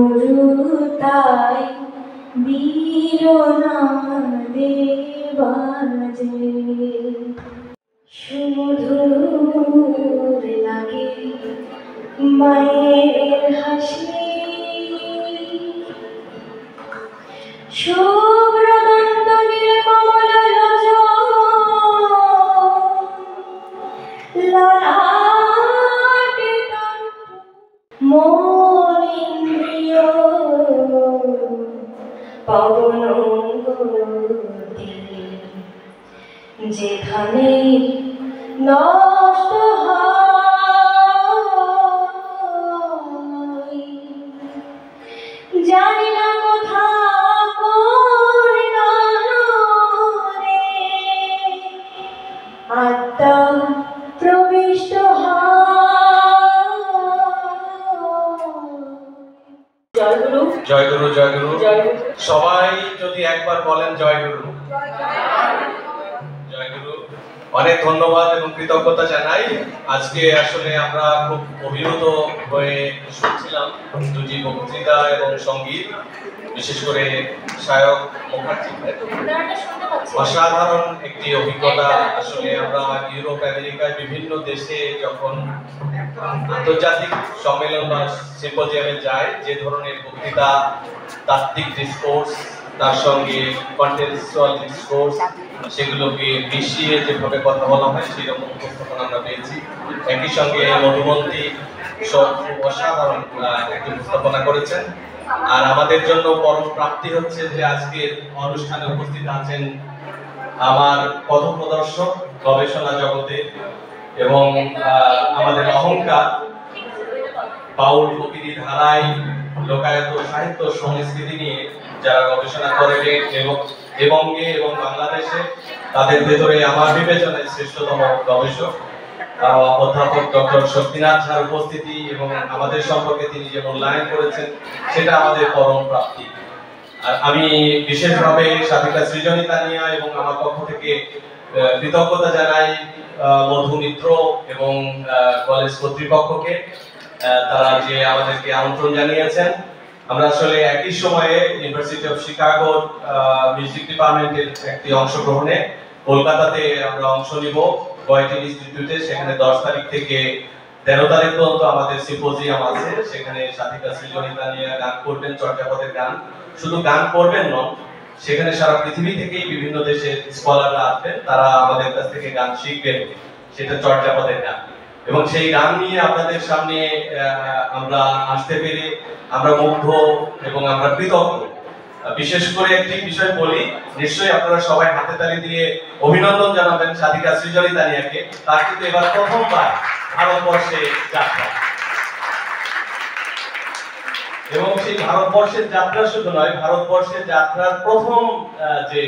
ডমরুতাই বীরনাদে বাজে, সুমধুর লাগে মায়ের হাসি, শুভ্রদন্ত নীলকমল লোচন ললাটে মন ইন্দ্রিয় পবন গতি, যেখানে নষ্ট হয় জানি না কোথা কোন রে আত্মা প্রবিষ্ট জয় গুরু জয় গুরু জয় গুরু। সবাই যদি একবার বলেন জয় গুরু জয় গুরু। অনেক ধন্যবাদ এবং কৃতজ্ঞতা জানাই। আজকে আসলে আমরা খুব অভিভূত হয়ে শুনছিলাম দুটি বক্তৃতা এবং সঙ্গীত, বিশেষ করে সায়ক মুখার্জির অসাধারণ একটি অভিজ্ঞতা। আসলে আমরা ইউরোপ আমেরিকায় বিভিন্ন দেশে যখন আন্তর্জাতিক সম্মেলন বা সিম্পোজিয়ামে যাই, যে ধরনের বক্তৃতা, তাত্ত্বিক ডিসকোর্স, তার সঙ্গে কন্টেক্সচুয়াল ডিসকোর্স, সেগুলোকে মিশিয়ে যেভাবে কথা বলা হয় সেরকম উপস্থাপনা আমরা পেয়েছি। একই সঙ্গে মধুমন্তী সব অসাধারণ একটি উপস্থাপনা করেছেন। আর আমাদের জন্য পরম প্রাপ্তি হচ্ছে যে আজকের অনুষ্ঠানে উপস্থিত আছেন আমার পথপ্রদর্শক গবেষণা জগতে এবং আমাদের অহংকার, বাউল কবির ধারায় লোকায়ত সাহিত্য সংস্কৃতি নিয়ে যারা গবেষণা করে এবং বাংলাদেশে, তাদের ভেতরে আমার বিবেচনায় শ্রেষ্ঠতম গবেষক অধ্যাপক ডক্টর শক্তিনাথ ঝার উপস্থিতি এবং আমাদের সম্পর্কে তিনি যে মূল্যায়ন করেছেন সেটা আমাদের পরম প্রাপ্তি। আর আমি বিশেষভাবে সাথিকা সৃজনী তানিয়া এবং আমার পক্ষ থেকে কৃতজ্ঞতা জানাই মধু মিত্র এবং কলেজ কর্তৃপক্ষকে, তারা যে আমাদেরকে আমন্ত্রণ জানিয়েছেন। আমরা আসলে একই সময়ে ইউনিভার্সিটি অফ শিকাগোর মিউজিক ডিপার্টমেন্টের একটি অংশগ্রহণে কলকাতাতে আমরা অংশ নিব গয়েটিন ইনস্টিটিউটে। সেখানে 10 তারিখ থেকে 13 তারিখ পর্যন্ত আমাদের সিম্পোজিয়াম আছে। সেখানে সাথিকা সৃজনী তানিয়া গান করবেন, চর্যাপদের গান। শুধু গান করবেন নন, সেখানে সারা পৃথিবী থেকেই বিভিন্ন দেশের স্কলাররা আসবেন, তারা আমাদের কাছ থেকে গান শিখবেন, সেটা চর্যাপদের গান। এবং সেই গান নিয়ে আপনাদের সামনে আমরা আসতে পেরে আমরা মুগ্ধ এবং আমরা কৃতজ্ঞ। বিশেষ করে একটি বিষয় বলি, নিশ্চয়ই আপনারা সবাই হাতে তালি দিয়ে অভিনন্দন জানাবেন সাথিকা সৃজনী তানিয়াকে। তার কিন্তু এবার প্রথমবার ভারতবর্ষে যাত্রা, এবং সেই ভারতবর্ষের যাত্রা শুধু নয়, ভারতবর্ষের যাত্রার প্রথম যে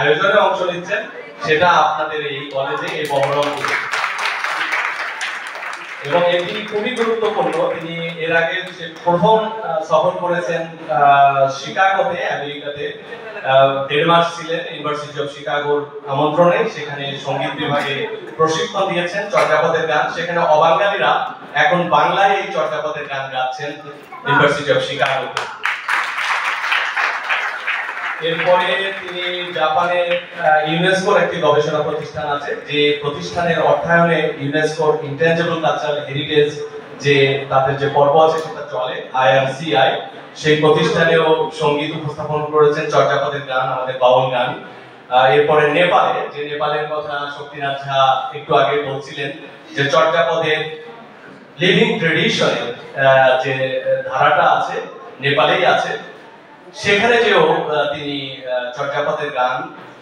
আয়োজনে অংশ নিচ্ছেন সেটা আপনাদের এই কলেজে, এই বহরমপুরে। এবং এটি খুবই গুরুত্বপূর্ণ। তিনি এর আগে প্রথম সফর করেছেন শিকাগোতে, আমেরিকাতে 1.5 মাস ছিলেন ইউনিভার্সিটি অফ শিকাগোর আমন্ত্রণে। সেখানে সঙ্গীত বিভাগে প্রশিক্ষণ দিয়েছেন চর্যাপদের গান। সেখানে অবাঙালিরা এখন বাংলায় এই চর্যাপদের গান গাচ্ছেন ইউনিভার্সিটি অফ শিকাগোতে। এরপরে তিনি জাপানে ইউনেস্কোর একটি গবেষণা প্রতিষ্ঠান আছে, যে প্রতিষ্ঠানের অর্থায়নে ইউনেস্কোর ইনট্যাঞ্জিবল কালচারাল হেরিটেজ যে তাদের যে পর্ব আছে সেটা চলে, IRCI, সেই প্রতিষ্ঠানেও সঙ্গীত উপস্থাপন করেছেন চর্যাপদের গান, আমাদের বাউল গান। এরপরে নেপালে, যে নেপালের কথা শক্তিনাথ ঝা একটু আগে বলছিলেন, যে চর্যাপদের লিভিং ট্রেডিশনের যে ধারাটা আছে নেপালেই আছে, সেখানে যেও তিনি চর্যাপদের গান,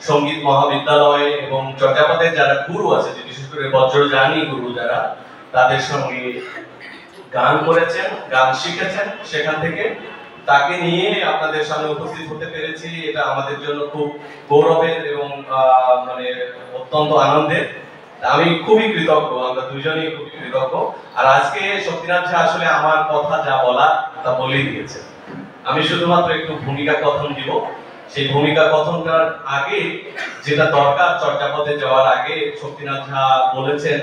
সঙ্গীত মহাবিদ্যালয় এবং চর্যাপদের যারা গুরু আছে, যে বিশেষ করে বজ্রযানী গুরু যারা, তাদের সঙ্গে গান করেছেন, গান শিখেছেন। সেখান থেকে তাকে নিয়ে আপনাদের সামনে উপস্থিত হতে পেরেছি, এটা আমাদের জন্য খুব গৌরবের এবং মানে অত্যন্ত আনন্দের। আমি খুবই কৃতজ্ঞ, আমরা দুজনেই খুবই কৃতজ্ঞ। আর আজকে শক্তিনাথ ঝা আসলে আমার কথা যা বলার তা বলেই দিয়েছে। আমি শুধুমাত্র একটু ভূমিকা কথন দিব। সেই ভূমিকা গঠনটার আগে যেটা দরকার চর্যাপদে যাওয়ার আগে শক্তিনাথ ঝা বলেছেন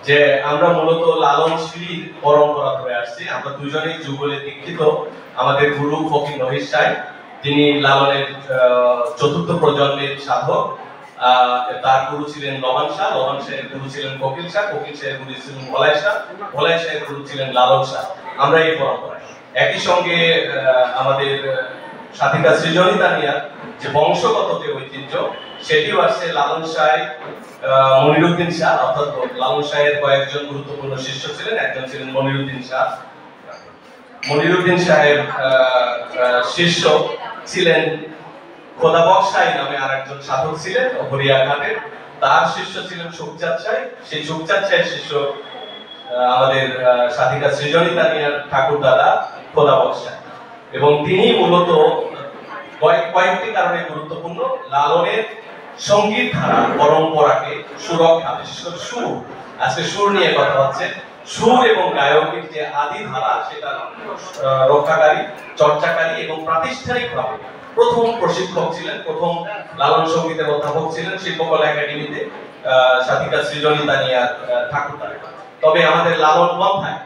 যে আমরা মূলত লালন সিঁড়ির পরম্পরা ধরে আসছি। আমরা দুজনেই যুগলে দীক্ষিত। আমাদের গুরু ফকির রহিস সাহেব, তিনি লালনের চতুর্থ প্রজন্মের সাধক। তার গুরু ছিলেন লবণ শাহ, লবণ শাহের গুরু ছিলেন কপিল শাহ, কপিল শাহের গুরু ছিলেন ভোলাই শাহ, ভোলাই শাহের গুরু ছিলেন লালন শাহ। আমরা এই পরম্পরায় একই সঙ্গে আমাদের সাধিকা সৃজনী তানিয়া যে বংশগত যে ঐতিহ্য সেটিও আসছে লালন শাহ, মনিরুদ্দিন শাহ, অর্থাৎ লালন শাহের কয়েকজন গুরুত্বপূর্ণ শিষ্য ছিলেন। একজন ছিলেন মনিরুদ্দিন শাহ। মনিরুদ্দিন শাহের শিষ্য ছিলেন খোদা বক্সাই নামে আরেকজন সাধক ছিলেন হরিয়াঘাটের। তার শিষ্য ছিলেন সুখচাঁদ শাহ। সেই সুখচাঁদ শাহের শিষ্য আমাদের সাধিকা সৃজনী তানিয়ার ঠাকুর দাদা খোদা বক্সাই। এবং তিনি মূলত কয়েকটি কারণে গুরুত্বপূর্ণ। লালনের সঙ্গীত ধারা পরম্পরাকে সুরক্ষা, বিশেষ করে সুর, আজকে সুর নিয়ে কথা হচ্ছে, সুর এবং গায়কের যে আদি ধারা সেটা রক্ষাকারী, চর্চাকারী এবং প্রাতিষ্ঠানিকভাবে প্রথম প্রশিক্ষক ছিলেন, প্রথম লালন সঙ্গীতের অধ্যাপক ছিলেন শিল্পকলা একাডেমিতে সাধিকা সৃজনী তানিয়া ঠাকুর দাদা। তবে আমাদের লালন পন্থায়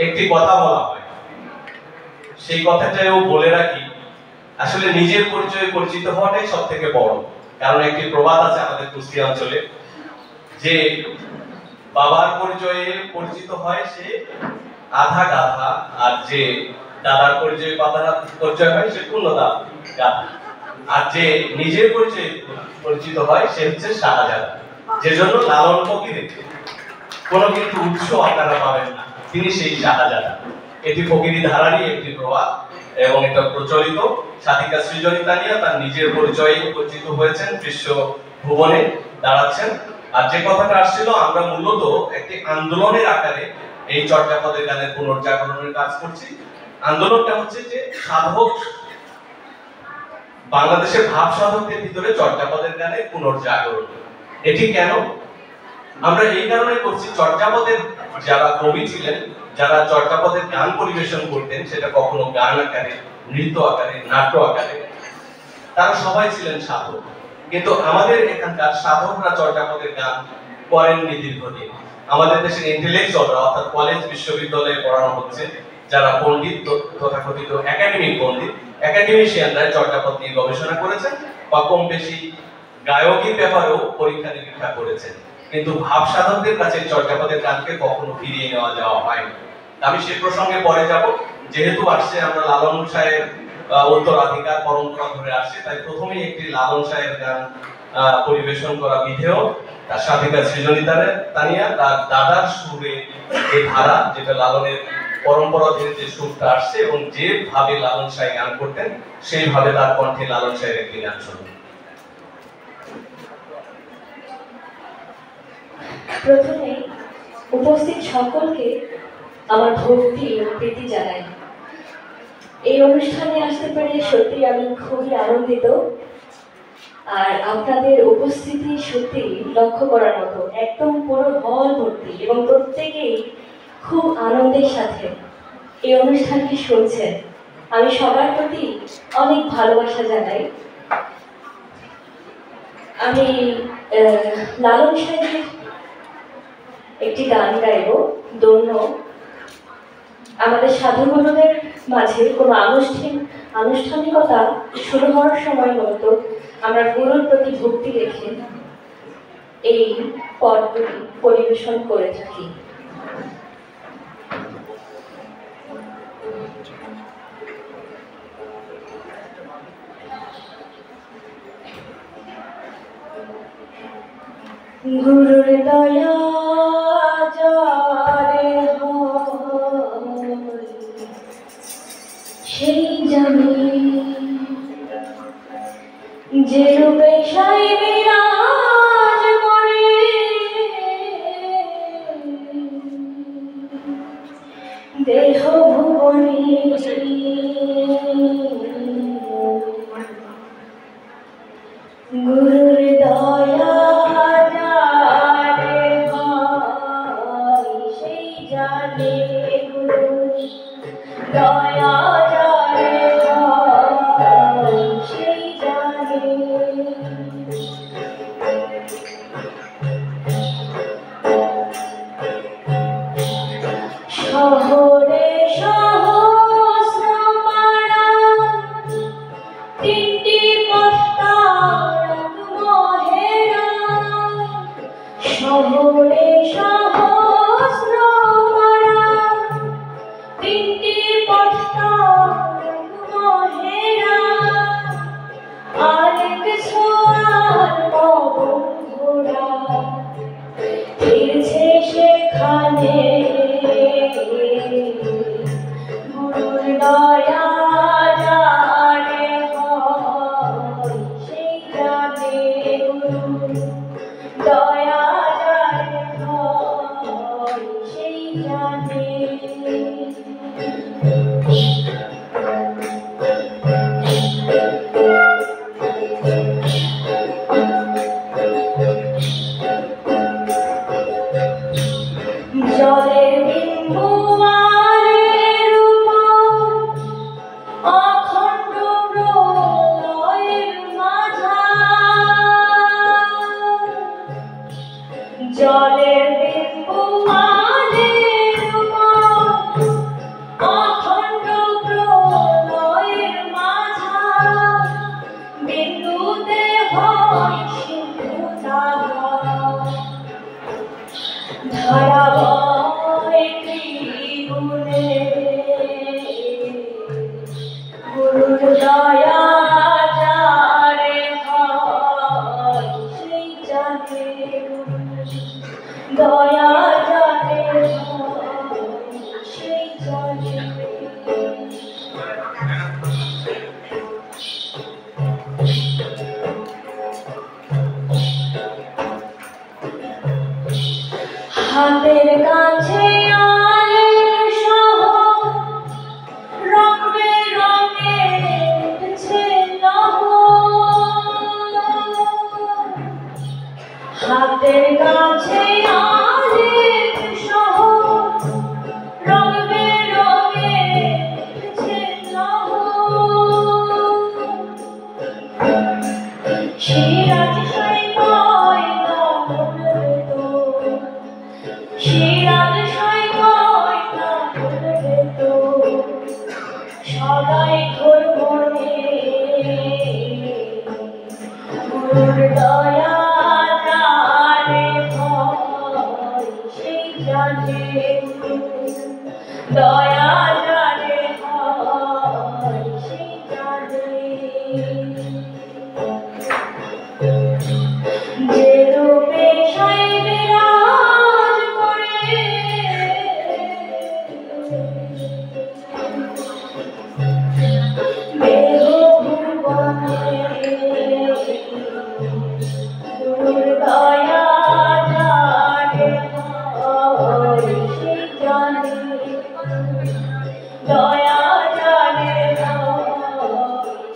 একটি কথা বলা হয়, সেই কথাটাও বলে রাখি, আসলে নিজের পরিচয়ে পরিচিত হওয়াটাই সব থেকে বড়। কারণ একটি প্রবাদ আছে আমাদের কুষ্টিয়া অঞ্চলে যে বাবার পরিচয়ে পরিচিত হয় সে আধা গাধা, আর যে দাদার পরিচয়ে পরিচয় হয় সে পূর্ণ গাধা, আর যে নিজের পরিচয়ে পরিচিত হয় সে হচ্ছে শাহজাদা। যে জন্য লালন ফকিরের কোনো কিন্তু উৎস আপনারা পাবেন না, তিনি সেই শাহজাদা। এটি ফকিরি ধারারই একটি প্রবাদ এবং এটা প্রচলিত। সাধিকা সৃজনী তানিয়া তার নিজের পরিচয়ে পরিচিত হয়েছেন, বিশ্ব ভুবনে দাঁড়াচ্ছেন। আর যে কথাটা আসছিল, আমরা মূলত একটি আন্দোলনের আকারে এই চর্যাপদের গানের পুনর্জাগরণের কাজ করছি। আন্দোলনটা হচ্ছে যে সাধক, বাংলাদেশের ভাব সাধকদের ভিতরে চর্যাপদের গানের পুনর্জাগরণ। এটি কেন আমরা এই কারণে করছি, চর্যাপদের যারা কবি ছিলেন, যারা চর্যাপদের গান পরিবেশন করতেন, সেটা কখনো গান আকারে, নৃত্য আকারে, নাট্য আকারে, তারা সবাই ছিলেন সাধক। কিন্তু আমাদের এখানকার সাধকরা চর্যাপদের গান করেননি দীর্ঘদিন। আমাদের দেশের ইন্টেলেকচুয়ালরা, অর্থাৎ কলেজ বিশ্ববিদ্যালয়ে পড়ানো হচ্ছে যারা পণ্ডিত, তথাকথিত একাডেমিক পণ্ডিত, একাডেমিশিয়ানরা চর্যাপদ নিয়ে গবেষণা করেছেন বা কম বেশি গায়কের ব্যাপারেও পরীক্ষা নিরীক্ষা করেছেন। কিন্তু ভাব সাধকদের কাছে চর্যাপদের গানকে কখনো ফিরিয়ে নেওয়া যাওয়া হয়নি। আমি সে প্রসঙ্গে পরে যাব। যেহেতু আসছে আমরা লালন শাহের উত্তরাধিকার পরম্পরা ধরে আসছে, তাই প্রথমেই একটি লালন শাহের গান পরিবেশন করা বিধেয়। তার সাধিকা সৃজনী তানিয়া তার দাদার সুরে যে ধারা, যেটা লালনের পরম্পরা ধরে যে সুরটা আসছে এবং যেভাবে লালন শাহ গান করতেন, সেইভাবে তার কণ্ঠে লালন শাহের একটি গান শুনুন। প্রথমে উপস্থিত সকলকে আমার ভক্তি ও প্রীতি জানাই। এই অনুষ্ঠানে আসতে পেরে সত্যি আমি খুবই আনন্দিত। আর আপনাদের উপস্থিতি সত্যি লক্ষ্য করার মতো, একদম পুরো হল ভর্তি এবং প্রত্যেকেই খুব আনন্দের সাথে এই অনুষ্ঠানটি শুনছেন। আমি সবার প্রতি অনেক ভালোবাসা জানাই। আমি লালন শাহের একটি গান গাইব, দন্য। আমাদের সাধুগুরুদের মাঝে কোনো আনুষ্ঠানিকতা শুরু হওয়ার সময় মূলত আমরা গুরুর প্রতি ভক্তি রেখে এই পদগুলি পরিবেশন করে থাকি। গুরুর দয়া যারে হয় সেই জানে, যে রূপে সাই বিরাজ করে দেহ ভুবনে, গুরুর দয়া যারে হয় সেই জানে, গুরুর দয়া যারে হয় সেই জানে। পথটা মহেরা আরেক ছোঁয়ার পবন ঘোড়া ফিরছে সেখানে গুরুর দয়া যারে হয় সেই জানে গুরুর দয়া যারে হয় সেই জানে জলের বিন্দু আলের উপর অখণ্ড প্রলয়ের মাঝার জলের বিন্দু আলের উপর অখণ্ড প্রলয়ের মাঝার বিন্দুতে হয় সিন্ধু ধারাবাহিক ত্রিগুণে গুরুর দয়া যারে হয় সেই জানে দয়া যারে হয় সেই জানে হাতের কাছে আলের শহর রং বেরঙে উঠছে লহর হাতের কাছে আলের শহর রং বেরঙে উঠছে লহর সিরাজ সাইমায় দামন তো সিরাজ সাইমায় দামন তো সদাই ঘোর মনে গুরুর দয়া যারে হয় সেই জানে দয়া যারে হয় সেই জানে যে রূপে সাই বিরাজ করে দেহ ভুবনে গুরুর দয়া যারে হয় সেই জানে দয়া যারে হয়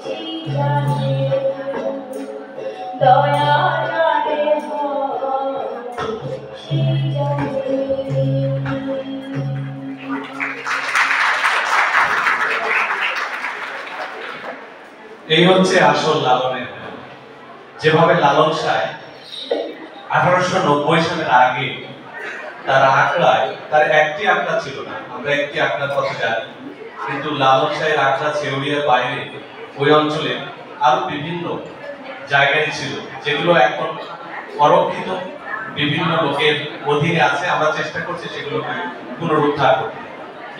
সেই জানে দয়া যারে হয় সেই জানে এই হচ্ছে আসল লালনের যেভাবে লালন সাঁই 1890 সালের আগে তার আখড়ায় তার একটি আখড়া ছিল না, আমরা একটি আখড়ার কথা জানি, কিন্তু লালন সাঁইয়ের আখড়া ছেউড়িয়ার বাইরে ওই অঞ্চলে আরো বিভিন্ন জায়গায় ছিল যেগুলো এখন অরক্ষিত বিভিন্ন লোকের অধীনে আছে। আমরা চেষ্টা করছি সেগুলোকে পুনরুদ্ধার করতে।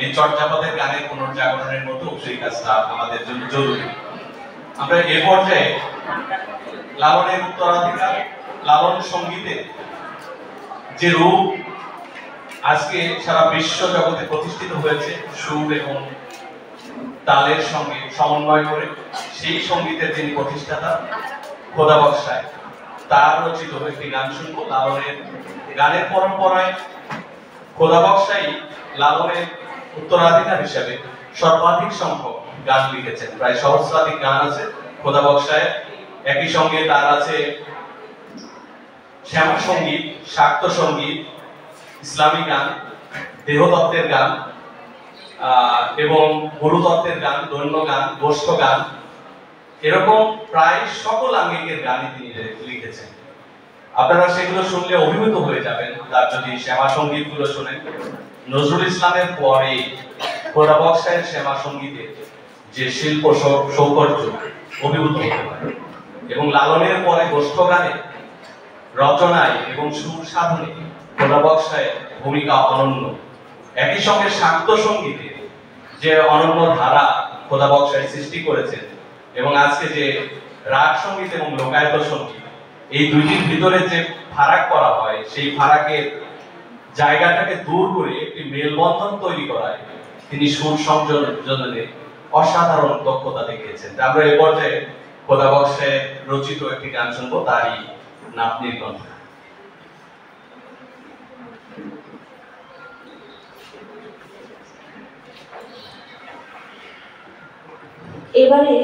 এই চর্যাপদের গানের পুনর্জাগরণের মতো সেই কাজটা আমাদের জন্য জরুরি। আমরা এ পর্যায়ে লালনের উত্তরাধিকার, লালন সঙ্গীতের যে রূপ আজকে সারা বিশ্ব জগতে প্রতিষ্ঠিত হয়েছে সুর এবং তালের সঙ্গে সমন্বয় করে, সেই সঙ্গীতের যিনি প্রতিষ্ঠাতা খোদাবক্স সাহেব, তার রচিত একটি গান শুনবো। লালনের গানের পরম্পরায় খোদাবক্স সাহেব লালনের উত্তরাধিকার হিসেবে সর্বাধিক সংখ্যক গান লিখেছেন, প্রায় সহস্রাধিক গান আছে খোদাবক্স সাহেব। একই সঙ্গে তার আছে শ্যামা সঙ্গীত, শাক্ত সঙ্গীত, ইসলামী গান, দেহতত্ত্বের গান এবং গুরুতত্ত্বের গান, দৈন্য গান, গোষ্ঠ গান, এরকম প্রায় সকল আঙ্গিকের গানই তিনি লিখেছেন। আপনারা সেগুলো শুনলে অভিভূত হয়ে যাবেন। তার যদি শ্যামা সঙ্গীত গুলো শোনেন, নজরুল ইসলামের পরে খোদাবক্স সাহেবের শ্যামা সঙ্গীতে যে শিল্প সৌকর্য অভিভূত হতে পারে, এবং লালনের পরে গোষ্ঠ গানে রচনায় এবং সুর সাধনে খোদাবক্স সাহেবের ভূমিকা অনন্য। একই সঙ্গে শাক্ত সঙ্গীতে যে অনন্য ধারা খোদা বক্সায় সৃষ্টি করেছেন এবং আজকে যে রাগ সঙ্গীত এবং লোকায়ত সঙ্গীত এই দুইটির ভিতরে যে ফারাক করা হয় সেই ফারাকের জায়গাটাকে দূর করে একটি মেলবন্ধন তৈরি করায় তিনি সুর সংযোজনে অসাধারণ দক্ষতা দেখিয়েছেন। আমরা এই পর্যায়ে খোদা বক্সে রচিত একটি গান শুনবো, তারই নাতনির কণ্ঠ। এবারে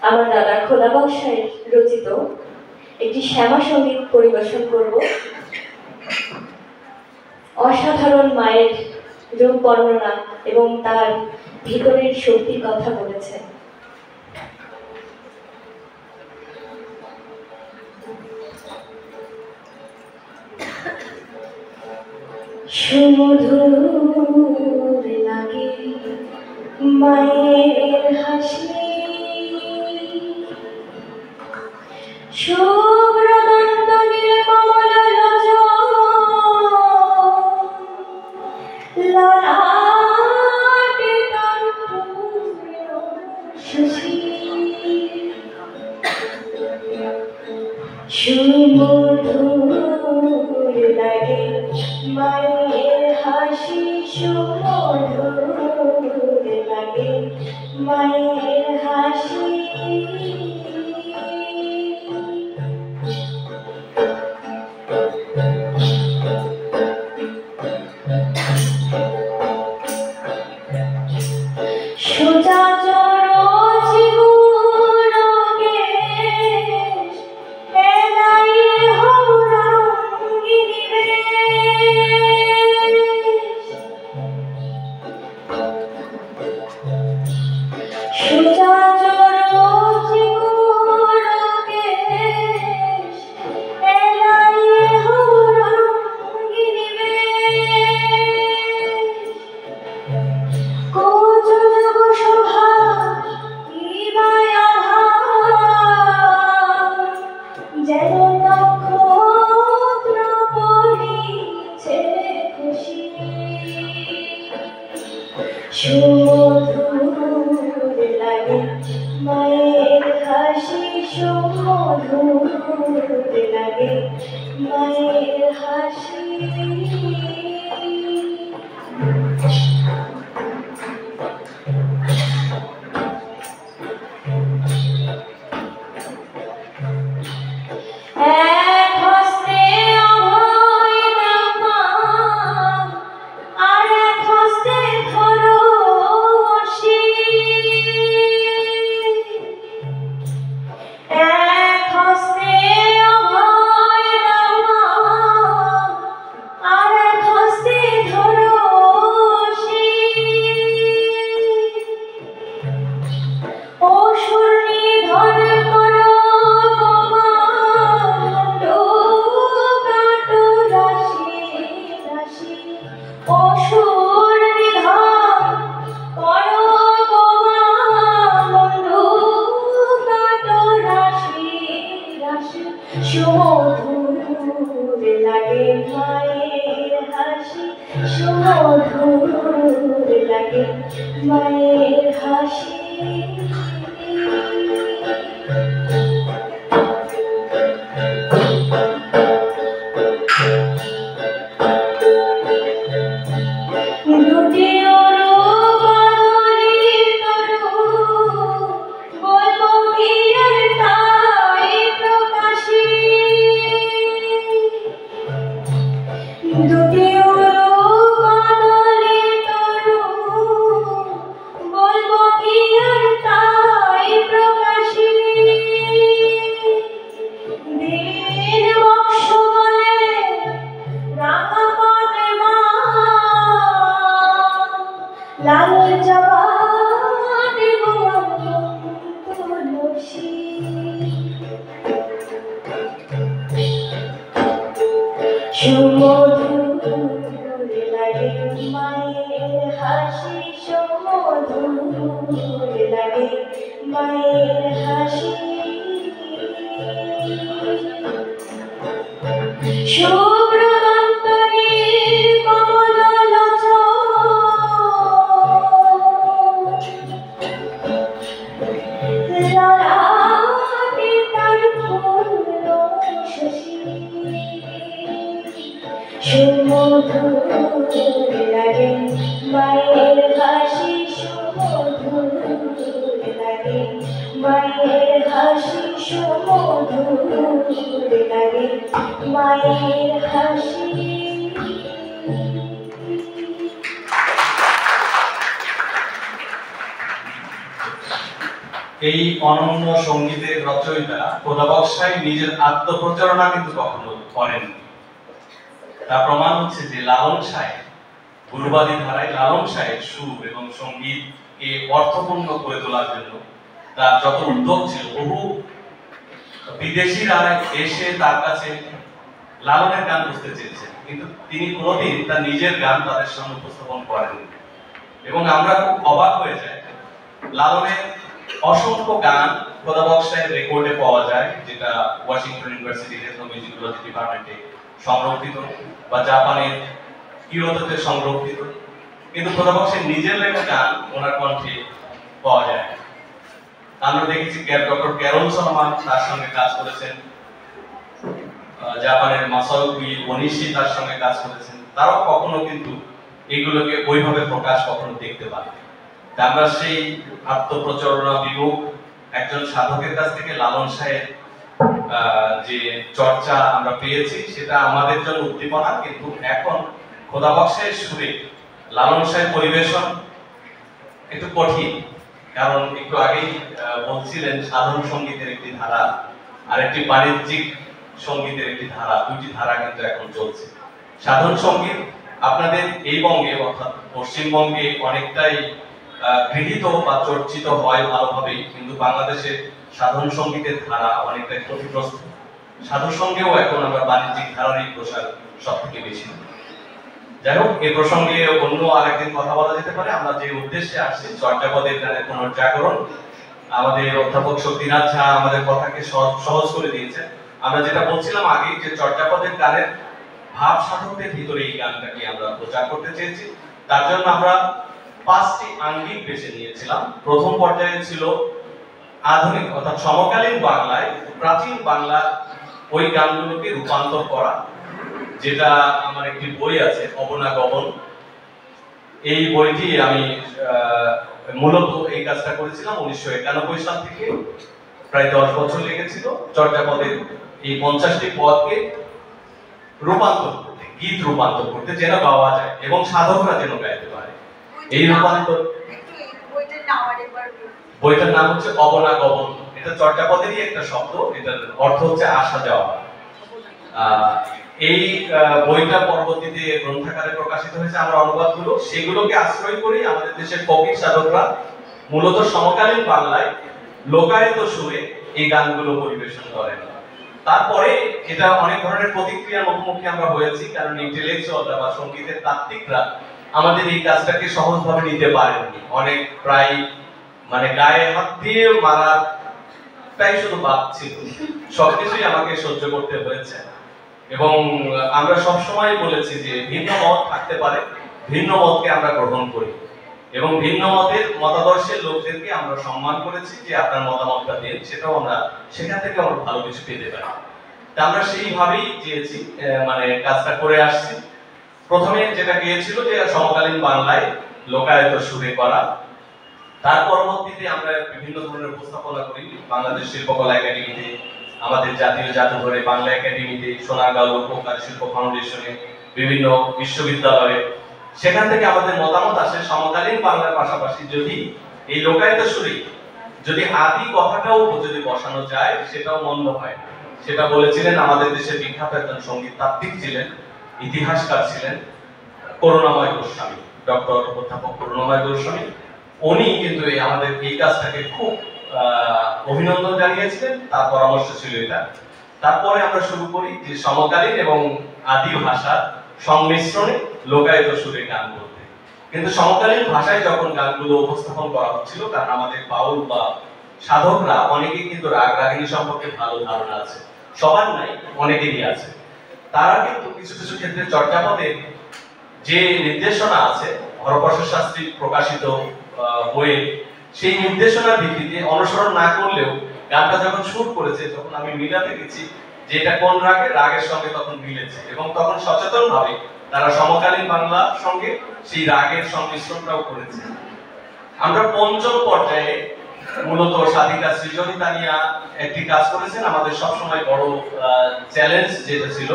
আমার দাদা খোদা বক্সায় রচিত একটি শ্যামা সঙ্গীত পরিবেশন করব। অসাধারণ মায়ের রূপ বর্ণনা এবং তার ভিতরের শক্তির কথা বলেছে। সুমধুর লাগে মায়ের হাসি, শুভ্র দন্ত নীলকমল লোচন, ললাটে তার পূর্ণ শশী, সুমধুর লাগে মায়ের হাসি, সুমধুর লাগে মায়ের হাসি। সোজা চরচি গুরকেশ, এলাইয়ে হৌরঙ্গিনী বেশ, সোজা চরচি গুরকেশ, এলাইয়ে হৌরঙ্গিনী বেশ, কোচ যোগ শোভা কিবায় আধার, যেন নক্ষত্র পড়িছে খুশি, সুমধুর লাগে মায়ের হাসি, সুমধুর লাগে মায়ের হাসি। এক হস্তে অভয় দাও মা, আর এক হস্তে ধরো শীল, এক হস্তে অভয় দাও মা, আর এক হস্তে ধরো শীল, অসুর নিধন করো গো মা, কাটো রাশি রাশি, অসুর নিধন করো গো মা, কাটো রাশি রাশি, সুমধুর লাগে মায়ের হাসি, সুমধুর লাগে মায়ের হাসি। দুটি অরু বাদলি তরু, বলবো কি আর তাই প্রকাশী, দুটি অরু বাদলি তরু, বলবো কি আর তাই প্রকাশী, দিন বক্স বলে রাঙা পাবে মা, লাল জবা দেব তুলসী, সুমধুর লাগে মায়ের হাসি, সুমধুর লাগে মায়ের হাসি, শুভ্র দন্ত নীলকমল লোচন, মায়ের হাসি সুমধুর লাগে, মায়ের হাসি। এই অনন্য সঙ্গীতের রচয়িতা খোদাবক্সাই নিজের আত্মপ্রচারণা কিন্তু কখনো করেন। তার প্রমাণ হচ্ছে যে লালন সাহেব গুরুবাদী ধারায় লালন সাহেব সুর এবং সঙ্গীতকে অর্থপূর্ণ করে তোলার জন্য তার যত উদ্যোগ ছিল, বহু বিদেশিরা এসে তার কাছে লালনের গান বুঝতে চেয়েছেন, কিন্তু তিনি কোনোদিন তার নিজের গান তাদের সামনে উপস্থাপন করেন। এবং আমরা খুব অবাক হয়ে যাই, লালনের অসংখ্য গান খোদাবক্সাইয়ের রেকর্ডে পাওয়া যায়, যেটা ওয়াশিংটন ইউনিভার্সিটির এথনোমিউজিকোলজি ডিপার্টমেন্টে সংরক্ষিত বা জাপানের কিয়োটোতে সংরক্ষিত, কিন্তু খোদাবক্সাইয়ের নিজের লেখা গান ওনার কণ্ঠে পাওয়া যায়। আমরা দেখেছি ডক্টর ক্যারল সলমান তার সঙ্গে কাজ করেছেন, জাপানের মাসাওকি ওনিশি তার সঙ্গে কাজ করেছেন, তারাও কখনো কিন্তু এগুলোকে ওইভাবে প্রকাশ কখনো দেখতে পান। আমরা সেই আত্মপ্রচারণা বিমুখ একজন সাধকের কাছ থেকে লালন সাহেব যে চর্চা আমরা পেয়েছি, সেটা আমাদের জন্য উদ্দীপনা। কিন্তু এখন খোদাবক্সাইয়ের সুরে লালন সাহেব পরিবেশন একটু কঠিন, কারণ একটু আগেই বলছিলেন সাধন সঙ্গীতের একটি ধারা আর একটি বাণিজ্যিক সঙ্গীতের একটি ধারা, দুটি ধারা কিন্তু এখন চলছে। সাধন সঙ্গীত আপনাদের এই বঙ্গে অর্থাৎ পশ্চিমবঙ্গে অনেকটাই গৃহীত বা চর্চিত হয় ভালোভাবেই, কিন্তু বাংলাদেশে সাধন সঙ্গীতের ধারা অনেকটাই ক্ষতিগ্রস্ত। সাধু সঙ্গেও এখন আমরা বাণিজ্যিক ধারারই প্রসার সব থেকে বেশি। যাই হোক, এ প্রসঙ্গে অন্য আরেকদিন কথা বলা যেতে পারে। আমরা যে উদ্দেশ্যে আসছি, চর্যাপদের গানের পুনর্জাগরণ, আমাদের অধ্যাপক শক্তিনাথ ঝা আমাদের কথাকে সহজ করে দিয়েছেন। আমরা যেটা বলছিলাম আগে, যে চর্যাপদের গানের ভাব সাধকদের ভিতরে এই গানটাকে আমরা প্রচার করতে চেয়েছি। তার জন্য আমরা 5টি আঙ্গিক বেছে নিয়েছিলাম। প্রথম পর্যায়ে ছিল আধুনিক অর্থাৎ সমকালীন বাংলায় প্রাচীন বাংলা ওই গানগুলোকে রূপান্তর করা, যেটা আমার একটি বই আছে অবনা গবন। এই বইটি আমি মূলত এই কাজটা করেছিলাম 1991 সাল থেকে, প্রায় 10 বছর লেগেছিল চর্যাপদের এই 50টি পদকে রূপান্তর করতে, গীত রূপান্তর করতে, যেন গাওয়া যায় এবং সাধকরা যেন গাইতে পারে। এই রূপান্তর বইটার নাম হচ্ছে অবনা গবন। এটা চর্যাপদেরই একটা শব্দ, এটার অর্থ হচ্ছে আসা যাওয়া। এই বইটা পরবর্তীতে গ্রন্থাকারে প্রকাশিত হয়েছে। আমরা অনুবাদগুলো সেগুলোকে আশ্রয় করে আমাদের দেশের কবি সাধকরা মূলত সমকালীন বাংলায় লোকায়ত সুরে এই গানগুলো পরিবেশন করেন। তারপরে এটা অনেক ধরনের প্রতিক্রিয়ার মুখোমুখি আমরা হয়েছি, কারণ ইন্টেলেকচুয়ালরা বা সঙ্গীতের তাত্ত্বিকরা আমাদের এই কাজটাকে সহজভাবে নিতে পারেননি। অনেক প্রায় মানে গায়ে হাত দিয়ে মারার তাই শুধু বাদ ছিল, সবকিছুই আমাকে সহ্য করতে হয়েছে। এবং আমরা সবসময় বলেছি যে ভিন্ন মত থাকতে পারে, ভিন্ন মতকে আমরা গ্রহণ করি এবং ভিন্ন মতের মতাদর্শের লোকদেরকে আমরা সম্মান করেছি, যে আপনার মতামতটা দিন, সেটাও আমরা সেখান থেকে আমরা ভালো কিছু পেতে পারি। তা আমরা সেইভাবেই চেয়েছি, মানে কাজটা করে আসছি। প্রথমে যেটা গিয়েছিল যে সমকালীন বাংলায় লোকায়ত সুরে করা, তার পরবর্তীতে আমরা বিভিন্ন ধরনের উপস্থাপনা করি বাংলাদেশ শিল্পকলা একাডেমিতে, আমাদের জাতীয় জাদুঘরে, বাংলা একাডেমিতে, সোনারগাঁও লোককার শিল্প ফাউন্ডেশনে, বিভিন্ন বিশ্ববিদ্যালয়ে। সেখান থেকে আমাদের মতামত আসে সমকালীন বাংলার পাশাপাশি যদি এই লোকায়ত সুরে যদি আদি কথাটাও যদি বসানো যায়, সেটাও মন্দ হয়। সেটা বলেছিলেন আমাদের দেশের বিখ্যাত একজন সঙ্গীত তাত্ত্বিক ছিলেন, ইতিহাসকার ছিলেন, করুণাময় গোস্বামী, ডক্টর অধ্যাপক করুণাময় গোস্বামী। উনি কিন্তু আমাদের এই কাজটাকে খুব অভিনন্দন জানিয়েছিলেন, তার পরামর্শ ছিল এটা। তারপরে আমরা শুরু করি যে সমকালীন এবং আদি ভাষার সংমিশ্রণে লোকায়ত সুরে গান করতে। কিন্তু সমকালীন ভাষায় যখন গানগুলো উপস্থাপন করা হচ্ছিল, কারণ আমাদের বাউল বা সাধকরা অনেকেই কিন্তু রাগ রাগিনী সম্পর্কে ভালো ধারণা আছে, সবার নাই, অনেকেরই আছে। তারা কিন্তু কিছু কিছু ক্ষেত্রে চর্যাপদের যে নির্দেশনা আছে হরপ্রসাদ শাস্ত্রী প্রকাশিত বইয়ে, সেই নির্দেশনার ভিত্তিতে অনুসরণ না করলেও গানটা যখন সুর করেছে, তখন আমি মিলাতে গেছি যে এটা কোন রাগে, রাগের সঙ্গে তখন মিলেছে, এবং তখন সচেতন ভাবে তারা সমকালীন বাংলার সঙ্গে সেই রাগের সংমিশ্রণটাও করেছে। আমরা পঞ্চম পর্যায়ে মূলত সাধিকা সৃজনী তানিয়া একটি কাজ করেছেন। আমাদের সবসময় বড় চ্যালেঞ্জ যেটা ছিল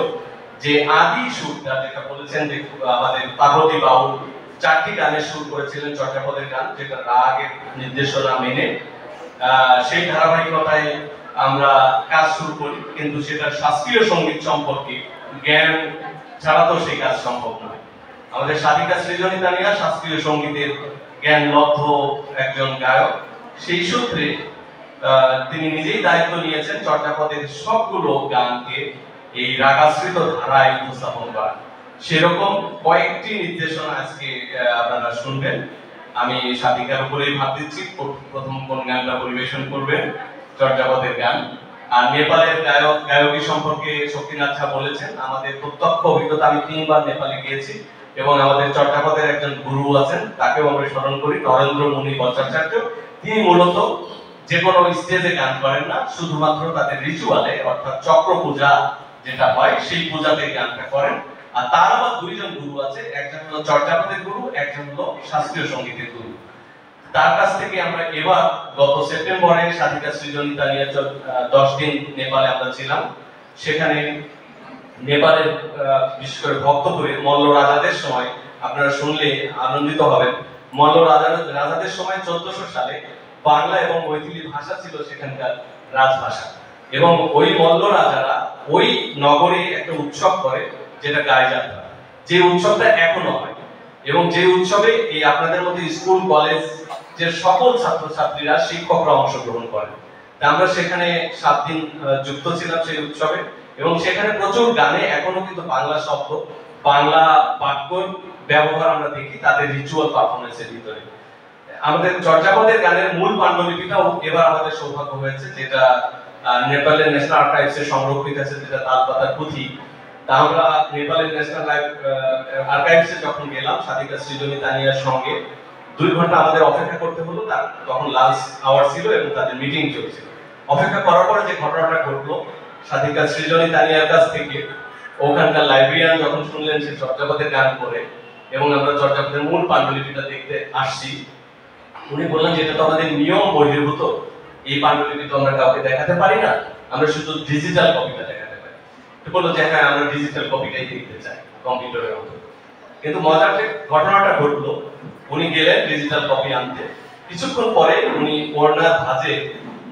যে আদি সুরটা যেটা বলেছেন যে আমাদের পার্বতী বাউল 4টি গানের সুর করেছিলেন চর্যাপদের গান, যেটা রাগের নির্দেশনা মেনে সেই ধারাবাহিকতায় আমরা কাজ শুরু করি, কিন্তু সেটা শাস্ত্রীয় সঙ্গীত সম্পর্কে জ্ঞান ছাড়া তো সেই কাজ সম্ভব নয়। আমাদের সাধিকা সৃজনী তানিয়া শাস্ত্রীয় সঙ্গীতের জ্ঞানলব্ধ একজন গায়ক। সেই সূত্রে তিনি নিজেই দায়িত্ব নিয়েছেন চর্যাপদের সবগুলো গানকে এই রাগাশ্রিত ধারায় উপস্থাপন করা। সেরকম কয়েকটি নির্দেশনা আজকে আপনারা শুনবেন। আমি সাধিকার উপরেই ভাব দিচ্ছি প্রথম কোন গানটা পরিবেশন করবেন, চর্যাপদের গান। আর নেপালের গায়কী সম্পর্কে শক্তিনাথ ঝা বলেছেন, আমাদের প্রত্যক্ষ অভিজ্ঞতা, আমি 3 বার নেপালে গিয়েছি এবং আমাদের চর্যাপদের একজন গুরু আছেন, তাকেও আমরা স্মরণ করি, নরেন্দ্র মুনি বজ্রাচার্য। তিনি মূলত যে কোনো স্টেজে গান করেন না, শুধুমাত্র তাদের রিচুয়ালে অর্থাৎ চক্র পূজা যেটা হয় সেই পূজাতে গানটা করেন। আর তার আবার 2 জন গুরু আছে, একজন হলো চর্যাপদের গুরু, একজন হলো শাস্ত্রীয় সঙ্গীতের গুরু। তার কাছ থেকে আমরা এবার গত সেপ্টেম্বরে সাধিকা সৃজনী তানিয়া 10 দিন নেপালে আমরা ছিলাম। সেখানে নেপালের বিশেষ করে ভক্তপুরে মল্ল রাজাদের সময় আপনারা শুনলে আনন্দিত হবেন। মল্ল রাজাদের সময় 1400 সালে বাংলা এবং মৈথিলি ভাষা ছিল সেখানকার রাজভাষা, এবং ওই মল্ল রাজারা ওই নগরে একটা উৎসব করে যেটা গায়যাত্রা, যে উৎসবটা এখনো হয় এবং যে উৎসবে এই আপনাদের মধ্যে স্কুল কলেজ যে সকল ছাত্রছাত্রীরা শিক্ষকরা অংশগ্রহণ করেন। আমরা সেখানে 7 দিন যুক্ত ছিলাম সেই উৎসবে, এবং সেখানে প্রচুর গানে এখনো কিন্তু বাংলা শব্দ, বাংলা বাক্য ব্যবহার আমরা দেখি তাদের রিচুয়াল পারফরমেন্সের ভিতরে। আমাদের চর্যাপদের গানের মূল পাণ্ডুলিপিটাও এবার আমাদের সৌভাগ্য হয়েছে, যেটা নেপালের ন্যাশনাল আর্কাইভসে সংরক্ষিত আছে, যেটা তালপাতার পুঁথি। তা আমরা নেপালের ন্যাশনাল আর্কাইভসে যখন গেলাম সাধিকা সৃজনী তানিয়ার সঙ্গে 2 ঘন্টা আমাদের অপেক্ষা করতে হলো। তখন লাঞ্চ আওয়ার ছিল এবং তাদের মিটিং চলছিল। অপেক্ষা করার পরে যে ঘটনাটা ঘটলো, সাধিকা সৃজনী তানিয়ার কাছ থেকে ওখানকার লাইব্রেরিয়ান যখন শুনলেন সে চর্যাপদের গান করে এবং আমরা চর্যাপদের মূল পাণ্ডুলিপিটা দেখতে আসছি, উনি বললেন যে এটা তো আমাদের নিয়ম বহির্ভূত, এই পাণ্ডুলিপি তো আমরা কাউকে দেখাতে পারি না, আমরা শুধু ডিজিটাল কপিটা দেখাতে পারি। তো বললো যে হ্যাঁ, আমরা ডিজিটাল কপিটাই দেখতে চাই কম্পিউটারের মতো। কিন্তু মজার যে ঘটনাটা ঘটলো, উনি গেলেন ডিজিটাল কপি আনতে, কিছুক্ষণ পরে উনি ওড়নার ভাঁজে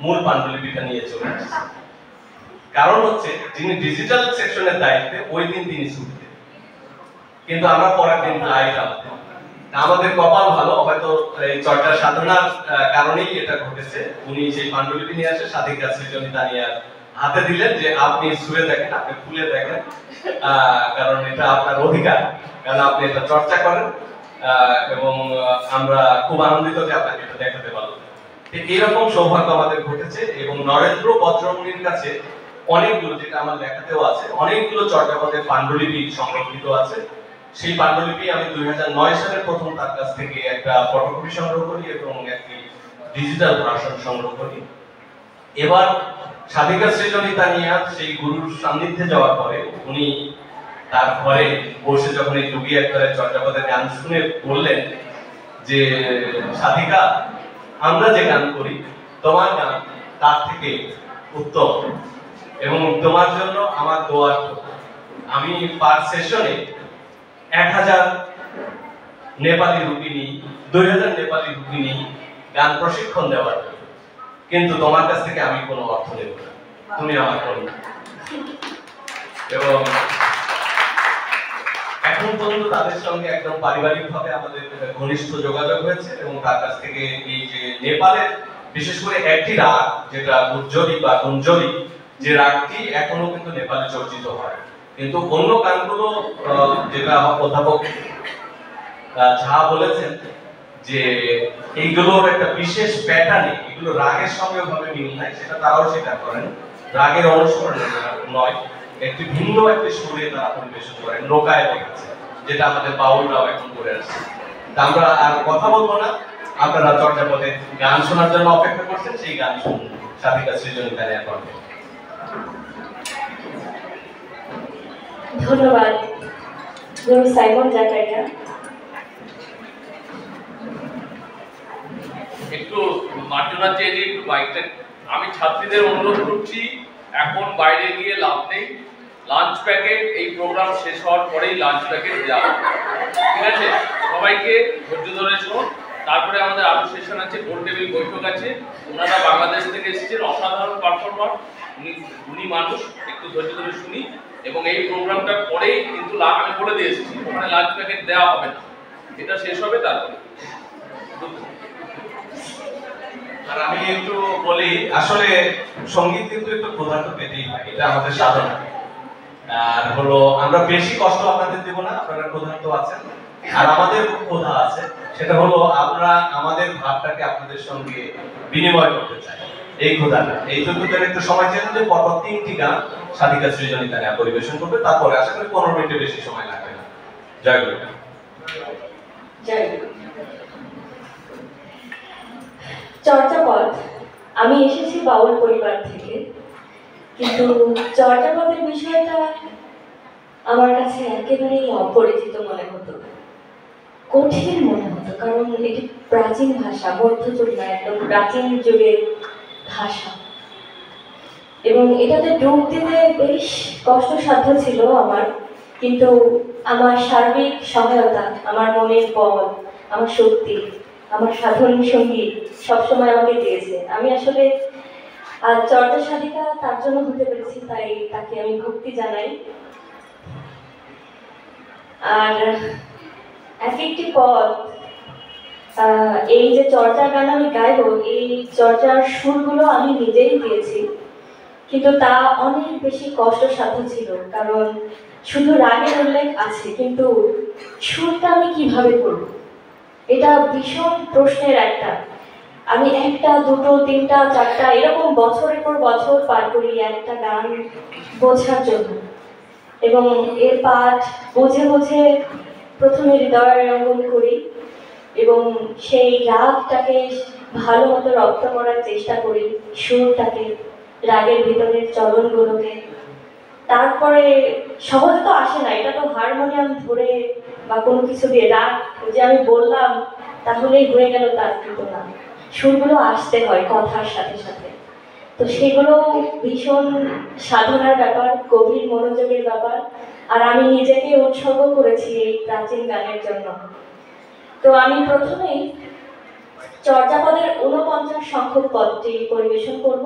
মূল পাণ্ডুলিপিটা নিয়ে চলে আসছেন। কারণ হচ্ছে যিনি ডিজিটাল সেকশনের দায়িত্বে ওই দিন তিনি ছুটিতে, কিন্তু আমরা পরের দিন লাইভ আমাদের কপাল ভালো, হয়তো এই চর্চার সাধনার কারণেই এটা ঘটেছে। উনি সেই পাণ্ডুলিপি নিয়ে আসে সাধিকা সৃজনী তানিয়ার হাতে দিলেন যে আপনি ছুঁয়ে দেখেন, আপনি খুলে দেখেন, কারণ এটা আপনার অধিকার, কারণ আপনি এটা চর্চা করেন, এবং আমরা খুব আনন্দিত যে আপনাকে এটা দেখাতে পারলাম। এইরকম সৌভাগ্য আমাদের ঘটেছে। এবং নরেন্দ্র বজ্রমুনির কাছে অনেকগুলো, যেটা আমার লেখাতেও আছে, অনেকগুলো চর্যাপদের পাণ্ডুলিপি সংরক্ষিত আছে। সেই পাণ্ডুলিপি আমি 2009 সালে প্রথম তার কাছ থেকে একটা ফটোকপি সংগ্রহ করি এবং একটি ডিজিটাল ভার্সন সংগ্রহ করি। এবার সাধিকা সৃজনী তানিয়া সেই গুরুর সান্নিধ্যে যাওয়ার পরে উনি তার ঘরে বসে যখন এই ডুবি একবারে চর্যাপদের গান শুনে বললেন যে সাধিকা, আমরা যে গান করি তোমার গান তার থেকে উত্তম, এবং তোমার জন্য আমার দোয়া। আমি পার সেশনে 1000 নেপালি রুপি নিই, 2000 নেপালি রুপি নিই গান প্রশিক্ষণ দেওয়ার, কিন্তু তোমার কাছ থেকে আমি কোনো অর্থ নেব না, তুমি আমার কন্যা। এবং এখন পর্যন্ত তাদের সঙ্গে একদম পারিবারিকভাবে আমাদের ঘনিষ্ঠ যোগাযোগ হয়েছে, এবং তার কাছ থেকে এই যে নেপালের বিশেষ করে একটি রাগ যেটা গুজ্জরি বা গুঞ্জরি, যে রাগটি এখনো কিন্তু নেপালে চর্চিত হয়, কিন্তু অন্য গানগুলো যেটা অধ্যাপক ঝা বলেছেন যে এইগুলোর একটা বিশেষ প্যাটার্নে, এগুলো রাগের সঙ্গে ওভাবে মিল নাই, সেটা তারাও স্বীকার করেন, রাগের অনুসরণ নয়, একটি ভিন্ন একটি সুরে তারা পরিবেশন করেন, লোকায় লেগেছে, যেটা আমাদের বাউলরাও এখন করে আসছে। তা আমরা আর কথা বলবো না, আপনারা চর্যাপদে গান শোনার জন্য অপেক্ষা করছেন, সেই গান শুনুন সাধিকা সৃজনী তানিয়া কণ্ঠে। ধন্যবাদ গুরু সাইমন জাকারিয়া। একটু মার্জনা চেয়ে নিয়ে একটু বাইকটা। আমি ছাত্রীদের অনুরোধ করছি, এখন বাইরে গিয়ে লাভ নেই। লাঞ্চ প্যাকেট এই প্রোগ্রাম শেষ হওয়ার পরেই লাঞ্চ প্যাকেট দেওয়া হবে, ঠিক আছে? সবাইকে ধৈর্য ধরে শুনুন। তারপরে আমাদের আরো সেশন আছে, গোল টেবিল বৈঠক আছে। ওনারা বাংলাদেশ থেকে এসেছেন, অসাধারণ পারফরমার, উনি মানুষ, একটু ধৈর্য ধরে শুনি। এবং এই প্রোগ্রামটার পরেই কিন্তু আমি বলে দিয়ে এসেছি ওখানে লাঞ্চ প্যাকেট দেওয়া হবে না, এটা শেষ হবে তারপরে। আর আমি একটু বলি, আসলে সঙ্গীত কিন্তু একটু ক্ষুধার্ত পেতেই হয়, এটা আমাদের সাধনা। আর হলো আমরা বেশি কষ্ট আপনাদের দেব না, আপনারা ক্ষুধার্ত আছেন আর আমাদের ক্ষুধা আছে, সেটা হলো আমরা আমাদের ভাবটাকে আপনাদের সঙ্গে বিনিময় করতে চাই। এই ক্ষুধাটা, এই যোগ্যতার একটু সময় চেয়ে যে পরপর 3টি গান সাধিকা সৃজনিতা নেয়া পরিবেশন করবে, তারপরে আশা করি 15 মিনিটের বেশি সময় লাগবে না। জয় গুরু। জয় গুরু। চর্যাপদ, আমি এসেছি বাউল পরিবার থেকে, কিন্তু চর্যাপদের বিষয়টা আমার কাছে একেবারেই অপরিচিত মনে হতো, কঠিন মনে হতো। কারণ এটি প্রাচীন ভাষা, মধ্যযুগ না, একদম প্রাচীন যুগের ভাষা, এবং এটাতে ডুব দিতে বেশ কষ্টসাধ্য ছিল আমার। কিন্তু আমার সার্বিক সহায়তা, আমার মনের বল, আমার শক্তি, আমার সাধন সঙ্গী সবসময় আমাকে দিয়েছে। আমি আসলে আজ চর্যা সাধিকা তার জন্য হতে পেরেছি, তাই তাকে আমি ভক্তি জানাই। আর এক একটি পদ, এই যে চর্যার গান আমি গাইব, এই চর্যার সুরগুলো আমি নিজেই দিয়েছি, কিন্তু তা অনেক বেশি কষ্টসাধ্য ছিল। কারণ শুধু রাগের উল্লেখ আছে, কিন্তু সুরটা আমি কিভাবে করব, এটা ভীষণ প্রশ্নের একটা। আমি 1টা, 2টো, 3টা, 4টা এরকম বছরের পর বছর পার করি একটা গান বোঝার জন্য, এবং এর পাঠ বুঝে বুঝে প্রথমে হৃদয় রঙ্গন করি এবং সেই রাগটাকে ভালো মতো রপ্ত করার চেষ্টা করি, সুরটাকে, রাগের ভিতরের চলনগুলোকে। তারপরে সহজ তো আসে না, এটা তো হারমোনিয়াম ধরে বা কোনো কিছু দিয়ে রাগ যে আমি বললাম তাহলেই হয়ে গেল তার কিন্তু না, সুরগুলো আসতে হয় কথার সাথে সাথে। তো সেগুলো ভীষণ সাধনার ব্যাপার, গভীর মনোযোগের ব্যাপার। আর আমি নিজেকে উৎসর্গ করেছি এই প্রাচীন গানের জন্য। তো আমি প্রথমেই চর্যাপদের 49 সংখ্যক পদটি পরিবেশন করব,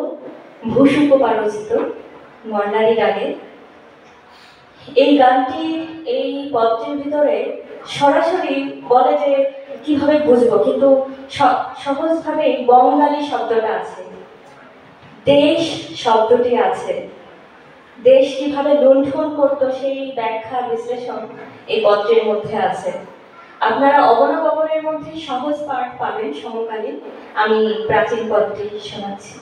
ভূষুক পারচিত মন্ডারি রাগে। এই গানটি, এই পদটির ভিতরে সরাসরি বলে যে কিভাবে বুঝবো, কিন্তু সহজভাবে বঙ্গালী শব্দটা আছে, দেশ শব্দটি আছে, দেশ কিভাবে লুণ্ঠন করতো সেই ব্যাখ্যা বিশ্লেষণ এই পদটির মধ্যে আছে। আপনারা অবনগমনের মধ্যে সহজ পাঠ পাবেন সমকালীন। আমি প্রাচীন পদটি শোনাচ্ছি।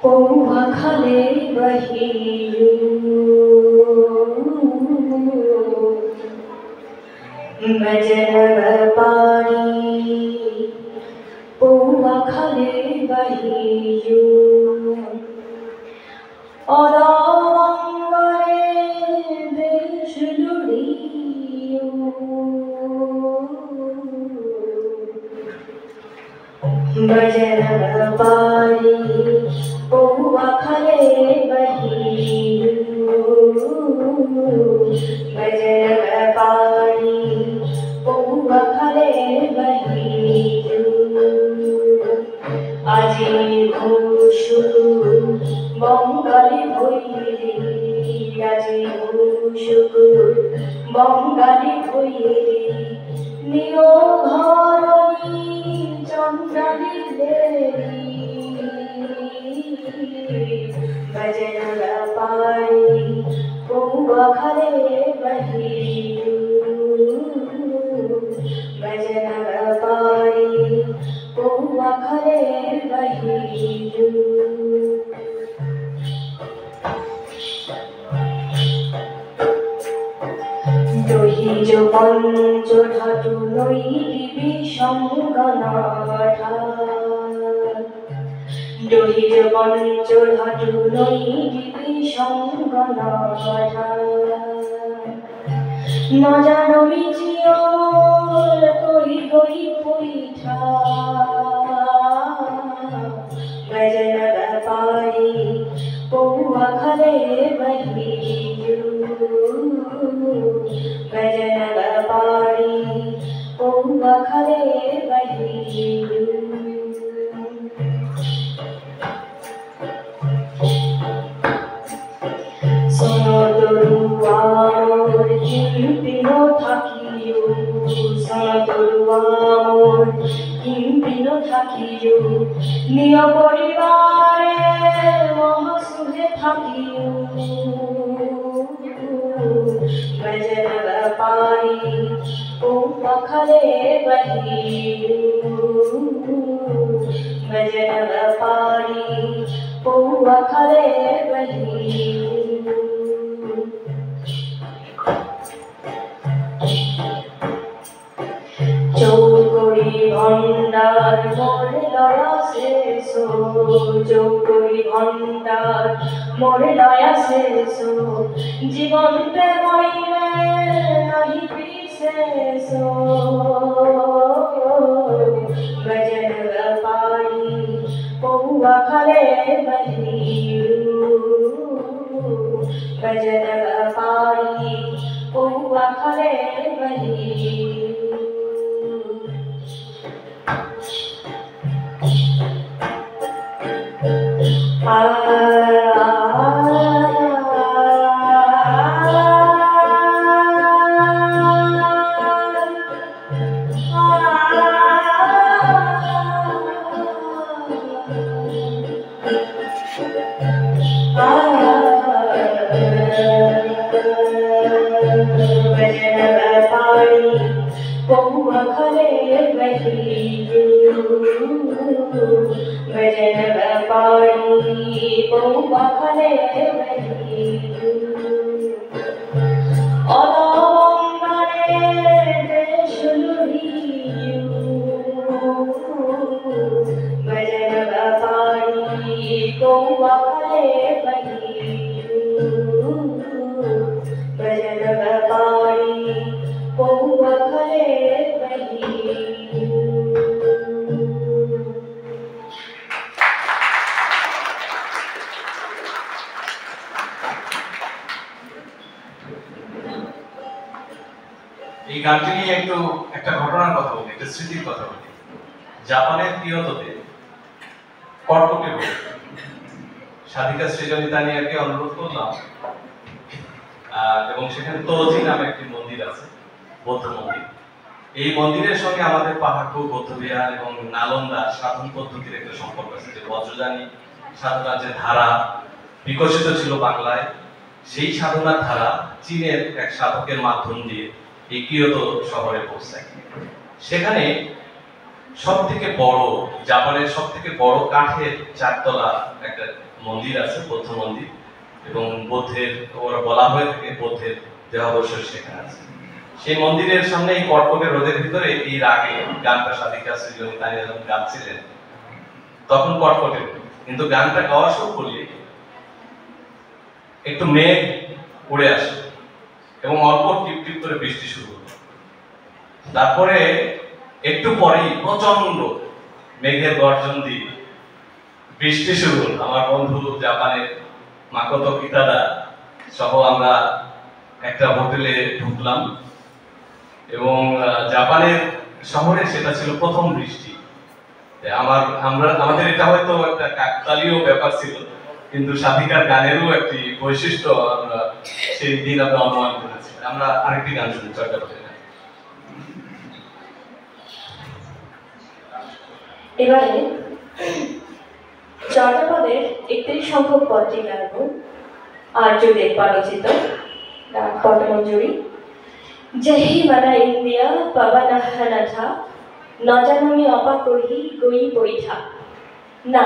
পৌয়া খালে বহিলু, মজনব পারি পৌয়া খালে বহিলু, অদঙ্গরে দেশ লুড়িয়ু, মজনব পারি পৌয়া খালে বহিলু, মজনব পারি পৌয়া খালে বহিলু, আজি ভূষুক বঙ্গালী ভৈলি, আজি ভূষুক বঙ্গালী ভৈলি, নিয় ঘরণী চন্দ্রালী দেবী, ভজন পারি পৌয়া খালে বহিলু, ভজন পারি পৌয়া খালে বহিলু। দহিজ পঞ্চ ধাতু নৈবি সংগনাঠা, দহির পঞ্চধাতু নৈ সঙ্গনাথা ন জানো মিজিও কই গই পৈঠা ভজন ব্যাপারী পৌয়া খালে বহিয়ু ভজন ব্যাপারী পৌয়া খালে বহিয়ু সনদরুয়ার কিম্পিনো থাকিও সনদরুয়ার কিম্পিনো থাকিও নিয় পরিবারে মহাসুখে থাকিও ভজন ব্যাপারী পৌয়া খালে বহিয়ু ভজন ব্যাপারী পৌয়া খালে বহিয়ু চৌকড়ি ভণ্ডার মোরে লয়া শেষ চৌকড়ি ভণ্ডার মোরে লয়া শেষ জীবন্তে মইলে নাহি বিশেষ ভজন ব্যাপারী পৌয়া খালে বহিয়ু ভজন ব্যাপারী পৌয়া খালে বহিয়ু पौआ खले बहियु भजन व्यापारी पौआ खले बहियु अलंकारे देश लुहियु भजन व्यापारी पौआ खले बहियु भजन व्यापारी पौआ खले बहियु এই গানটি নিয়ে একটা ঘটনার কথা বলি, একটা স্মৃতির কথা বলি। জাপানের কিয়োটোতে কর্কটে রোগ, সাধিকা সৃজনী তানিয়াকে অনুরোধ করলাম এবং সেখানে তোজি নামে একটি মন্দির আছে, বৌদ্ধ মন্দির। এই মন্দিরের সঙ্গে আমাদের পাহাড়পুর বৌদ্ধবিহার এবং নালন্দা সাধন পদ্ধতির একটা সম্পর্ক আছে। যে বজ্রযানী সাধনার যে ধারা বিকশিত ছিল বাংলায়, সেই সাধনার ধারা চীনের এক সাধকের মাধ্যম দিয়ে এই কিয়োটো শহরে পৌঁছায়। সেখানে সবথেকে বড়, জাপানের সবথেকে বড় কাঠের চারতলা একটা মন্দির আছে, বৌদ্ধ মন্দির, এবং বৌদ্ধের ওরা বলা হয়ে থাকে বৌদ্ধের দেহাবশেষ সেখানে আছে। সেই মন্দিরের সামনে এই কর্কটে রোদের ভিতরে এই রাগে গানটা সাধিকা সৃজনী তানিয়া যখন গাচ্ছিলেন, তখন কর্কটে, কিন্তু গানটা গাওয়া শুরু করলে একটু মেঘ উড়ে আসে এবং অল্প টিপ টিপ করে বৃষ্টি শুরু হলো। তারপরে একটু পরেই প্রচন্ড মেঘের গর্জন দিয়ে বৃষ্টি শুরু হলো। আমার বন্ধু জাপানের মাকোতো কিতাদা সহ আমরা একটা হোটেলে ঢুকলাম এবং জাপানের শহরে সেটা ছিল প্রথম বৃষ্টি। আমাদের এটা হয়তো একটা কাকতালীয় ব্যাপার ছিল, কিন্তু সাধিকার গানেরও একটি বৈশিষ্ট্য আমরা সেই দিন আমরা অনুমান করেছি। আমরা আরেকটি গান শুনি, চর্যাপদের। এবারে চর্যাপদের 31 সংখ্যক পদটি গাইব আর্যদেব রচিত রাগ পটমঞ্জুরি। জহি বানা ইন্দিয়া পবনহনথা নজানমি অপাকহি গই বৈঠা। না,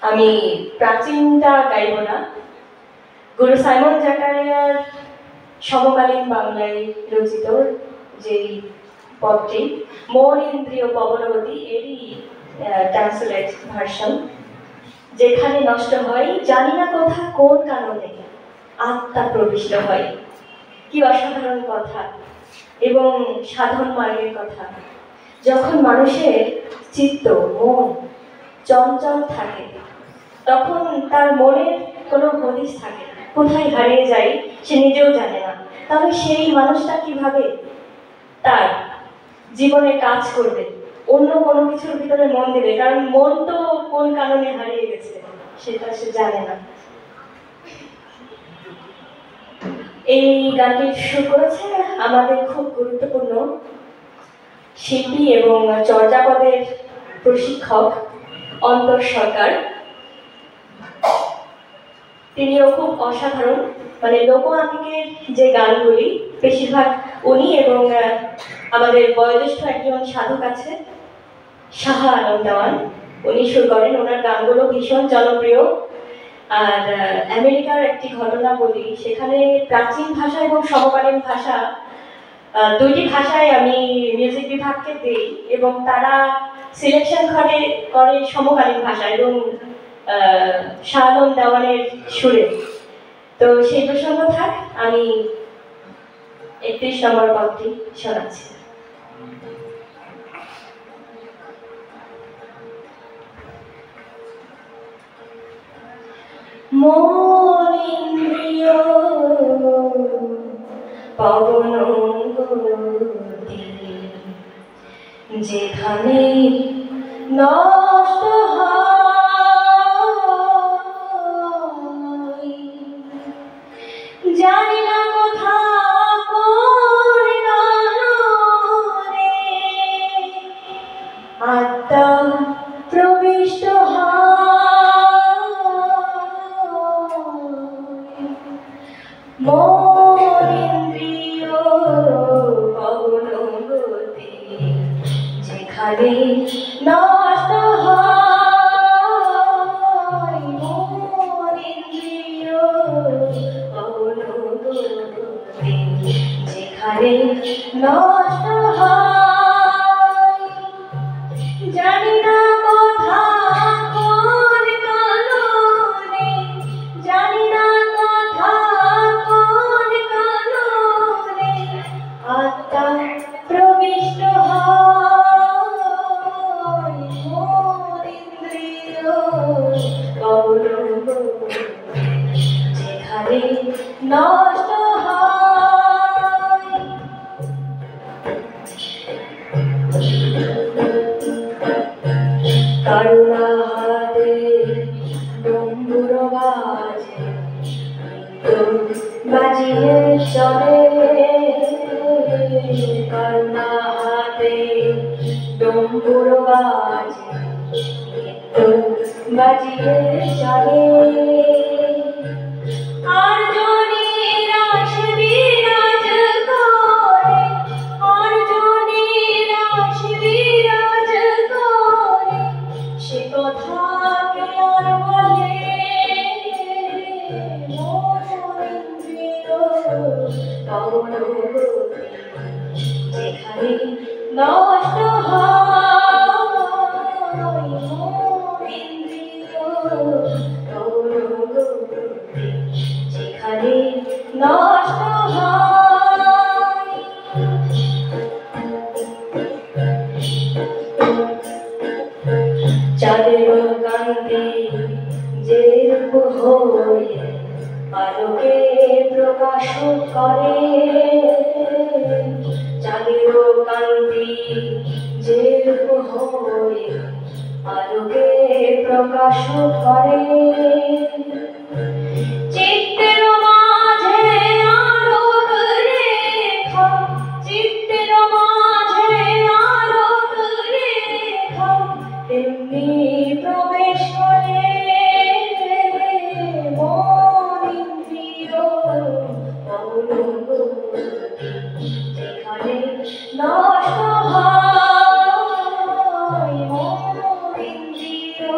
আমি প্রাচীনটা গাইব না। গুরু সাইমন জাকারিয়ার সমকালীন বাংলায় রচিত যেই পদটি মন ইন্দ্রিয় পবনবতী, এরই ট্রান্সলেট ভার্সন। যেখানে নষ্ট হয় জানি না কোথা কোন কারণে আত্মা প্রবিষ্ট হয়। কি অসাধারণ কথা এবং সাধন মার্গের কথা। যখন মানুষের চিত্ত মন চঞ্চল থাকে তখন তার মনের কোনো হদিস থাকে না, কোথায় হারিয়ে যায় সে নিজেও জানে না। তাহলে সেই মানুষটা কিভাবে তার জীবনে কাজ করবে, অন্য কোনো কিছুর ভিতরে মন দেবে? কারণ মন তো কোন কারণে হারিয়ে গেছে সেটা সে জানে না। এই গানটি সুর করেছে আমাদের খুব গুরুত্বপূর্ণ শিল্পী এবং চর্যাপদের প্রশিক্ষক অন্তর সরকার। তিনিও খুব অসাধারণ, মানে লোকআঙ্গিকের যে গানগুলি বেশিরভাগ উনি এবং আমাদের বয়োজ্যেষ্ঠ একজন সাধক আছে শাহ আলম দেওয়ান, উনি সুর করেন। ওনার গানগুলো ভীষণ জনপ্রিয়। আর আমেরিকার একটি ঘটনা বলি, সেখানে প্রাচীন ভাষা এবং সমকালীন ভাষা দুইটি ভাষায় আমি মিউজিক বিভাগকে দিই এবং তারা সিলেকশন করে সমকালীন ভাষা এবং শাহ আলম দেওয়ানের সুরে। তো সেই প্রসঙ্গ থাক, আমি 31 নম্বর পদটি শোনাচ্ছি। মন ইন্দ্রিয় পবন গতি, যেখানে নষ্ট হয় জানি না কোথা কোন কারণে আত্মা প্রবিষ্ট মন ইন্দ্রিয় পবন গতি, যেখানে নষ্ট হয় মন ইন্দ্রিয় পবন গতি, যেখানে নষ্ট হয় জানি না কোথা কোন কারণে, জানি না কোথা কোন কারণে আত্মা প্রবিষ্ট হয় মন ইন্দ্রিয় পবন গতি, যেখানে নষ্ট হয়। করুণা হাতে ডম্বুর বাজে, বাজিয়ে চলে করুণা হাতে ডম্বুর বাজে, বাজিয়ে চলে আর জনি রাস বিরাজ করে, আর জনি রাস বিরাজ করে, সে কথা কে আর বলে মন ইন্দ্রিয় পবন গতি, যেখানে নষ্ট হয় মন ইন্দ্রিয় পবন গতি, যেখানে নষ্ট হয়। চাঁদের কান্তি যে রূপ হয়ে আলোকে প্রকাশ করে, চাঁদের কান্তি যে রূপ হয়ে আলোকে প্রকাশ করে, চিত্তের মাঝে আলোক রেখা, চিত্তের মাঝে আলোক রেখা তেমনি প্রবেশ করে মন ইন্দ্রিয় পবন গতি, যেখানে নষ্ট হয় মন ইন্দ্রিয়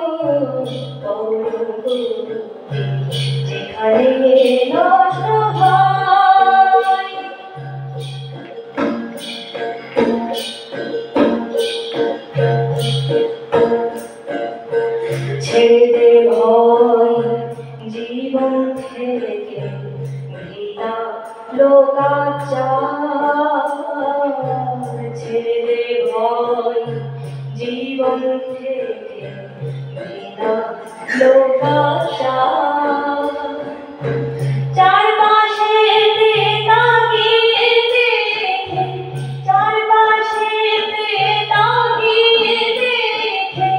পবন গতি, যেখানে নষ্ট হয়। ছেড়ে দে ভয় জীবন থেকে ঘৃণা লোকাচার, ছেড়ে দে ভয় জীবন থেকে ঘৃণা লোকাচার। চারপাশে তাকিয়ে দেখে, চারপাশে তাকিয়ে দেখে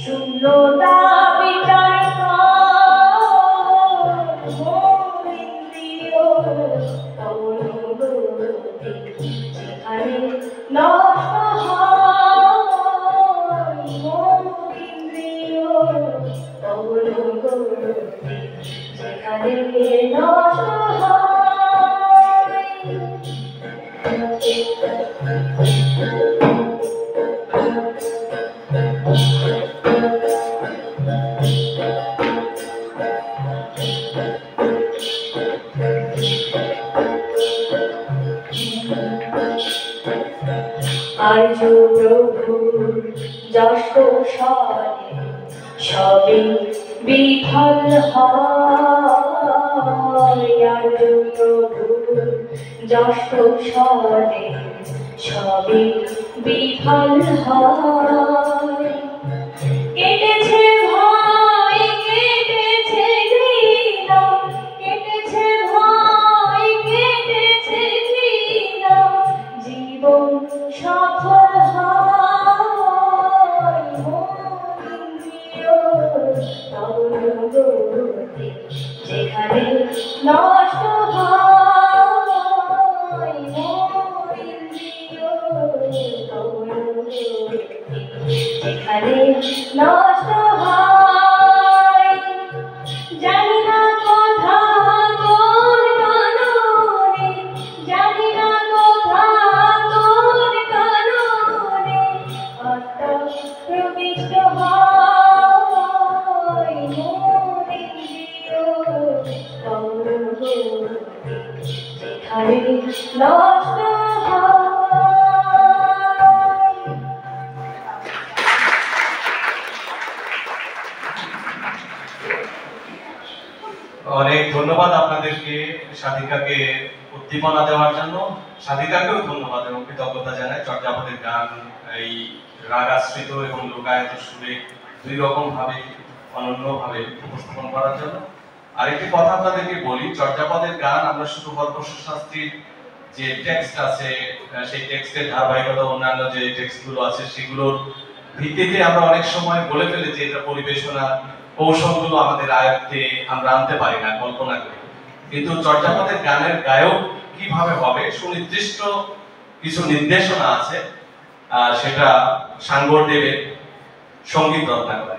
শূন্যতা বিচার কর, মন ইন্দ্রিয় অনুভূতি যেখানে নষ্ট হয়, মন ইন্দ্রিয় অনুভূতি যেখানে নষ্ট হয়। আর্য প্রভুর যশ কৌশলে সবই বিফল হয়, আর্য প্রভুর যশ কৌশলে সবই বিফল হয়। কেটেছে ভয়, কেটেছে ঘৃণা, কেটেছে ভয়, কেটেছে ঘৃণা, জীবন সফল হয়, মন ইন্দ্রিয় অনুভূতি যেখানে নষ্ট হয়, মন ইন্দ্রিয় অনুভূতি যেখানে নষ্ট হয়। জানি না কোথা কোন কারণে, জানি না কোথা কোন কারণে আত্মা প্রবিষ্ট হয়, মন ইন্দ্রিয় অনুভূতি যেখানে নষ্ট হয়। অনেক ধন্যবাদ আপনাদেরকে, সাধিকাকে উদ্দীপনা দেওয়ার জন্য। সাধিকাকেও ধন্যবাদ এবং কৃতজ্ঞতা জানাই। চর্যাপদের গান এই রাগ আশ্রিত এবং লোকায়ত সুরে দুই রকম ভাবে অনন্যভাবে উপস্থাপন করার জন্য। আরেকটি কথা আপনাদেরকে বলি, চর্যাপদের গান আমরা শুধু কল্পসূ শাস্ত্রীর যে টেক্সট আছে সেই টেক্সটের ধারাবাহিকতা, অন্যান্য যে টেক্সটগুলো আছে সেগুলোর ভিত্তিতে আমরা অনেক সময় বলে ফেলি যে এটা পরিবেশনা কৌশলগুলো আমাদের আয়ত্তে আমরা আনতে পারি না কল্পনা করে। কিন্তু চর্যাপদের গানের গায়ক কিভাবে হবে সুনির্দিষ্ট কিছু নির্দেশনা আছে, সেটা সাঙ্গর দেবের সঙ্গীত রত্নাকর,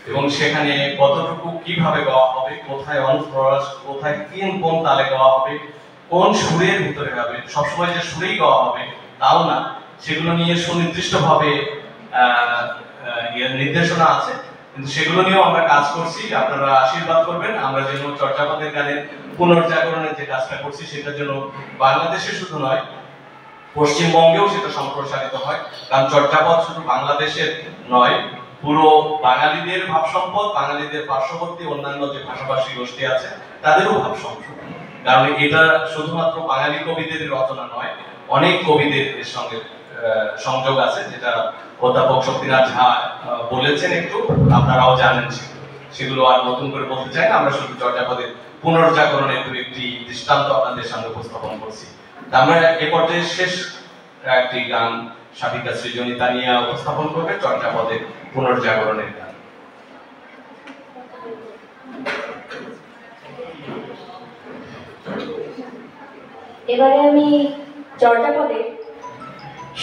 এবং সেখানে কতটুকু কিভাবে গাওয়া হবে, কোথায় অনুপ্রয়াস, কোথায় কোন তালে গাওয়া হবে, কোন সুরের ভিতরে হবে, সবসময় যে সুরেই গাওয়া হবে তাও না, সেগুলো নিয়ে সুনির্দিষ্টভাবে নির্দেশনা আছে। কিন্তু সেগুলো নিয়েও আমরা কাজ করছি, আপনারা আশীর্বাদ করবেন আমরা যেন চর্যাপদের গানের পুনর্জাগরণের যে কাজটা করছি সেটার জন্য বাংলাদেশে শুধু নয় পশ্চিমবঙ্গেও সেটা সম্প্রসারিত হয়। কারণ চর্যাপদ শুধু বাংলাদেশের নয়, পুরো বাঙালিদের ভাব সম্পদ, বাঙালিদের পার্শ্ববর্তী অন্যান্য যে ভাষাভাষী গোষ্ঠী আছে তাদেরও ভাব সম্পদ। কারণ এটা শুধুমাত্র বাঙালি কবিদের রচনা নয়, অনেক কবিদের এর সঙ্গে সংযোগ আছে, যেটা অধ্যাপক শক্তিনাথ ঝা বলেছেন, একটু আপনারাও জানেন। সেগুলো আর নতুন করে বলতে চাই না, আমরা শুধু চর্যাপদের পুনর্জাগরণের একটি দৃষ্টান্ত আপনাদের সামনে উপস্থাপন করছি। আমরা এ পর্যায়ে শেষ একটি গান সাধিকা সৃজনী তানিয়া উপস্থাপন করবে, চর্যাপদের পুনর্জাগরণের গান। এবারে আমি চর্যাপদের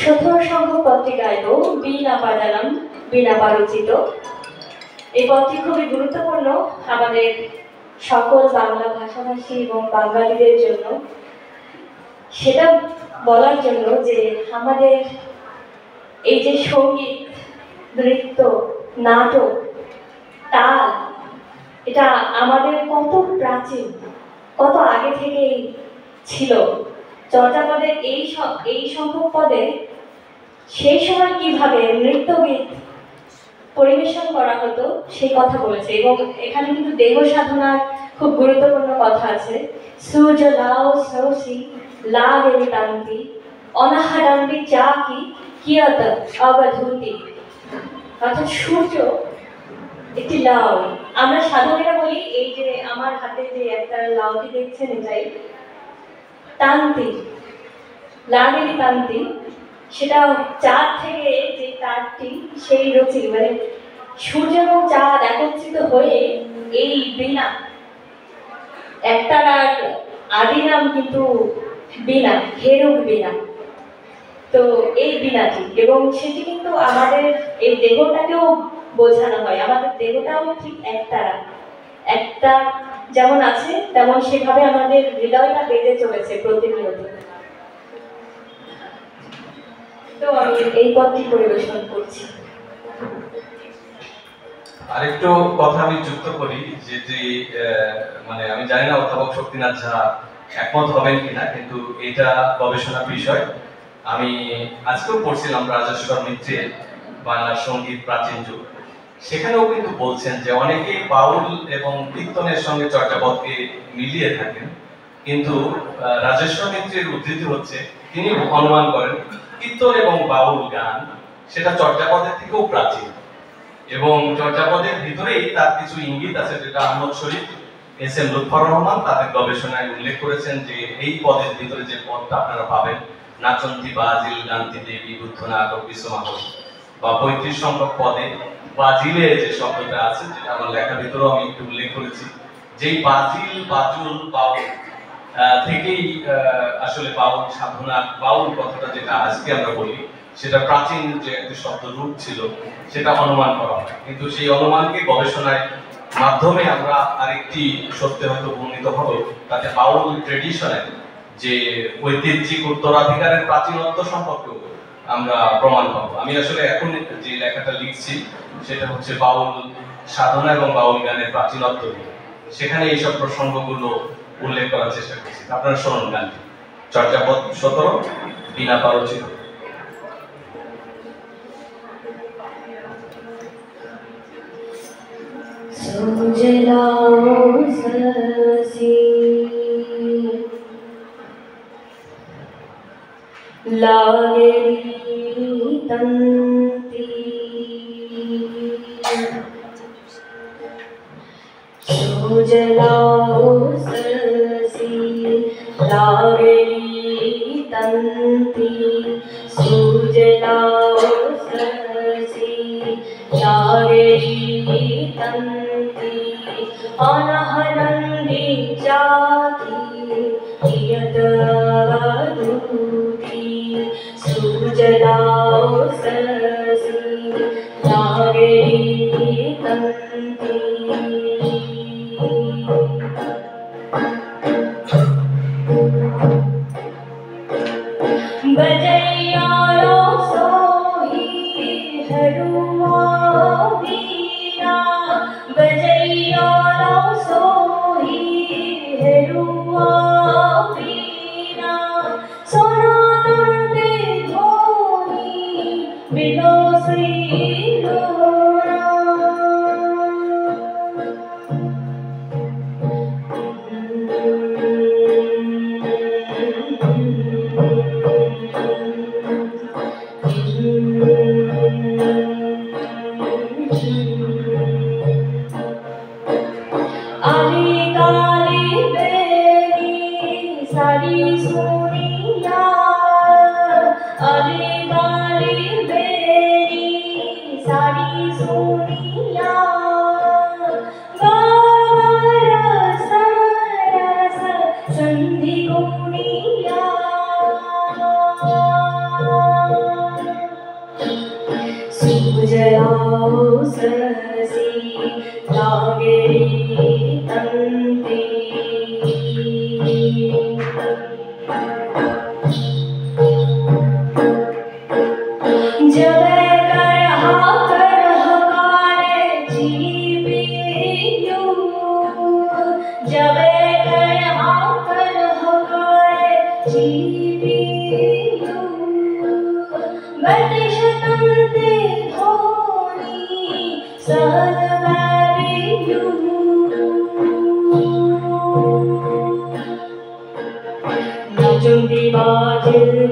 17 সংখ্যক পদটি গাইব, বীণা পাদালাম বীণা পারচিত। এই পদটি খুবই গুরুত্বপূর্ণ আমাদের সকল বাংলা ভাষাভাষী এবং বাঙালিদের জন্য। সেটা বলার জন্য যে আমাদের এই যে সঙ্গীত, নৃত্য, নাটক, তাল, এটা আমাদের কত প্রাচীন, কত আগে থেকেই ছিল। চর্যাপদের এই সংখ্যক পদে সেই সময় কিভাবে নৃত্যগীত পরিবেশন করা হতো সেই কথা বলেছে, এবং এখানে কিন্তু দেহ সাধনার খুব গুরুত্বপূর্ণ কথা আছে। সূর্য লাও সৌসি লা গেলি তান্তি অনাহারান্তি চা কি কিয়ত অবধূতি। অর্থাৎ সূর্য একটি লাউ। আমরা সাধকেরা বলি এই যে আমার হাতে যে একটা লাউটি দেখছেন এটাই তান্তি, লাগেনি তান্তি, সেটা চাঁদ থেকে যে তারটি সেই রচি, মানে সূর্য এবং চাঁদ একত্রিত হয়ে এই বীণা, একটার আদি নাম কিন্তু বীণা, হেরুক বীণা। তো এই বীণাটি, এবং সেটি কিন্তু আমাদের এই দেহটাকেও বোঝানো হয়। আমাদের দেহটাও ঠিক একতারা, একটা যেমন আছে তেমন সেভাবে আমাদের হৃদয়টা বেঁধে চলেছে প্রতিনিয়ত। তো আমি এই পদটি পরিবেশন করছি। আরেকটু কথা আমি যুক্ত করি, যেটি মানে আমি জানি না অধ্যাপক শক্তিনাথ ঝা একমত হবেন কিনা, কিন্তু এটা গবেষণার বিষয়। আমি আজকেও পড়ছিলাম রাজেশ্বর মিত্রের বাংলার সঙ্গীত প্রাচীন যুগ, সেখানেও কিন্তু বলছেন যে অনেকেই বাউল এবং কীর্তনের সঙ্গে চর্যাপদকে মিলিয়ে থাকেন, কিন্তু রাজেশ্বর মিত্রের উদ্ধৃতি হচ্ছে তিনি অনুমান করেন কীর্তন এবং বাউল গান সেটা চর্যাপদের থেকেও প্রাচীন, এবং চর্যাপদের ভিতরেই তার কিছু ইঙ্গিত আছে, যেটা আহমদ শরীফ, এস এম লুৎফর রহমান তাদের গবেষণায় উল্লেখ করেছেন যে এই পদের ভিতরে যে পদটা আপনারা পাবেন, নাচন্তি বাজিল গান্তি দেবী বুদ্ধ নাটক বিশ্বমাহ, বা 35 সংখ্যক পদে বাজিলে যে শব্দটা আছে, যেটা আমার লেখার ভিতরেও আমি একটু উল্লেখ করেছি, যেই বাজিল বাজুল বাউল থেকেই আসলে বাউল সাধনা, বাউল কথাটা যেটা আজকে আমরা বলি, সেটা প্রাচীন যে একটি শব্দ রূপ ছিল সেটা অনুমান করা হয়। কিন্তু সেই অনুমানকে গবেষণায় মাধ্যমে আমরা আরেকটি সত্যে হয়তো বর্ণিত হব, তাতে বাউল ট্রেডিশনের যে ঐতিহ্যিক উত্তরাধিকারের প্রাচীনত্ব সম্পর্কেও আমরা প্রমাণ পাবো। আমি আসলে এখন যে লেখাটা লিখছি সেটা হচ্ছে বাউল সাধনা এবং বাউল গানের প্রাচীনত্ব নিয়ে, সেখানে এইসব প্রসঙ্গগুলো উল্লেখ করার চেষ্টা করছি। আপনারা শুনুন গানটি, চর্যাপদ 17, বিনা পারচিত। সুজলাও সরসি লাগেলি তন্তি সুজলাও সরসি লাগেলি তন্তি সুজলাও সরসি লাগেলি তন্তি অনহরন্দি চাকি কিয়দূতি সুজলাও সরসি লাগেলি তন্তি बजैयारो सोही हरुआ बीना, बजैयारो सोही हरुआ बीना, सोनातंते धोनी बिलोसी लोरा। आली काली बेरी सारी सुनिया, आली काली बेरी सारी सुनिया, गारस रस संधि गुनिया। सुजलाओ सरसी लागेली तंती, जब कर हकारे जीवियू, जब कर हकारे जीवियू, बतिश तंते धोनी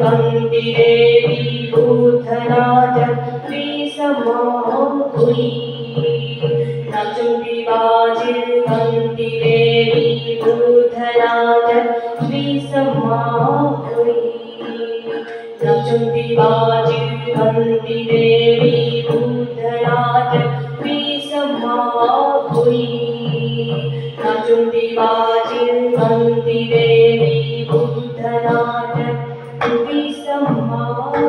मंदिरे विबुधनाथ विसमाहुरी नाचुंदी बाजिर मंदिरे विबुधनाथ विसमाहुरी नाचुंदी बाजिर मंदिरे विबुधनाथ विसमाहुरी नाचुंदी बाजिर मंदिरे विबुधनाथ विसमाहुरी।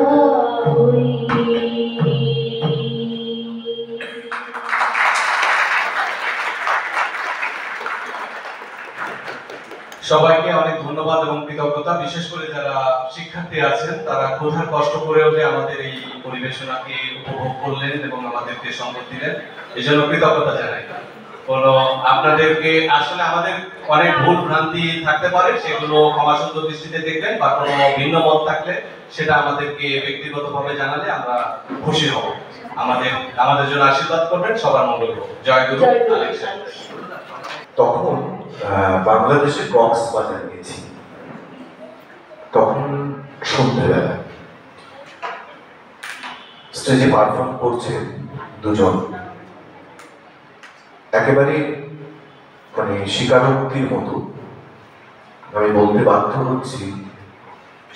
সবাইকে অনেক ধন্যবাদ এবং কৃতজ্ঞতা, বিশেষ করে যারা শিক্ষার্থী আছেন তারা ক্ষুধার কষ্ট করে হলে আমাদের এই পরিবেশনাকে উপভোগ করলেন এবং আমাদেরকে সম্পদ দিলেন, এই জন্য কৃতজ্ঞতা জানাই। কোনো আপনাদেরকে আসলে আমাদের অনেক ভুল ভ্রান্তি থাকতে পারে, সেগুলো ক্ষমাসুন্দর দৃষ্টিতে দেখবেন, বা কোনো ভিন্ন মত থাকলে সেটা আমাদেরকে ব্যক্তিগতভাবে জানালে আমরা খুশি হব। আমাদের জন্য আশীর্বাদ করবেন, সবার মঙ্গল হোক। জয় গুরু। তখন বাংলাদেশে কক্সবাজার গেছি, তখন সন্ধ্যেবেলা স্টেজে পারফর্ম করছেন দুজন, একেবারে মানে স্বীকারোক্তির মতো। আমি বলতে বাধ্য হচ্ছি,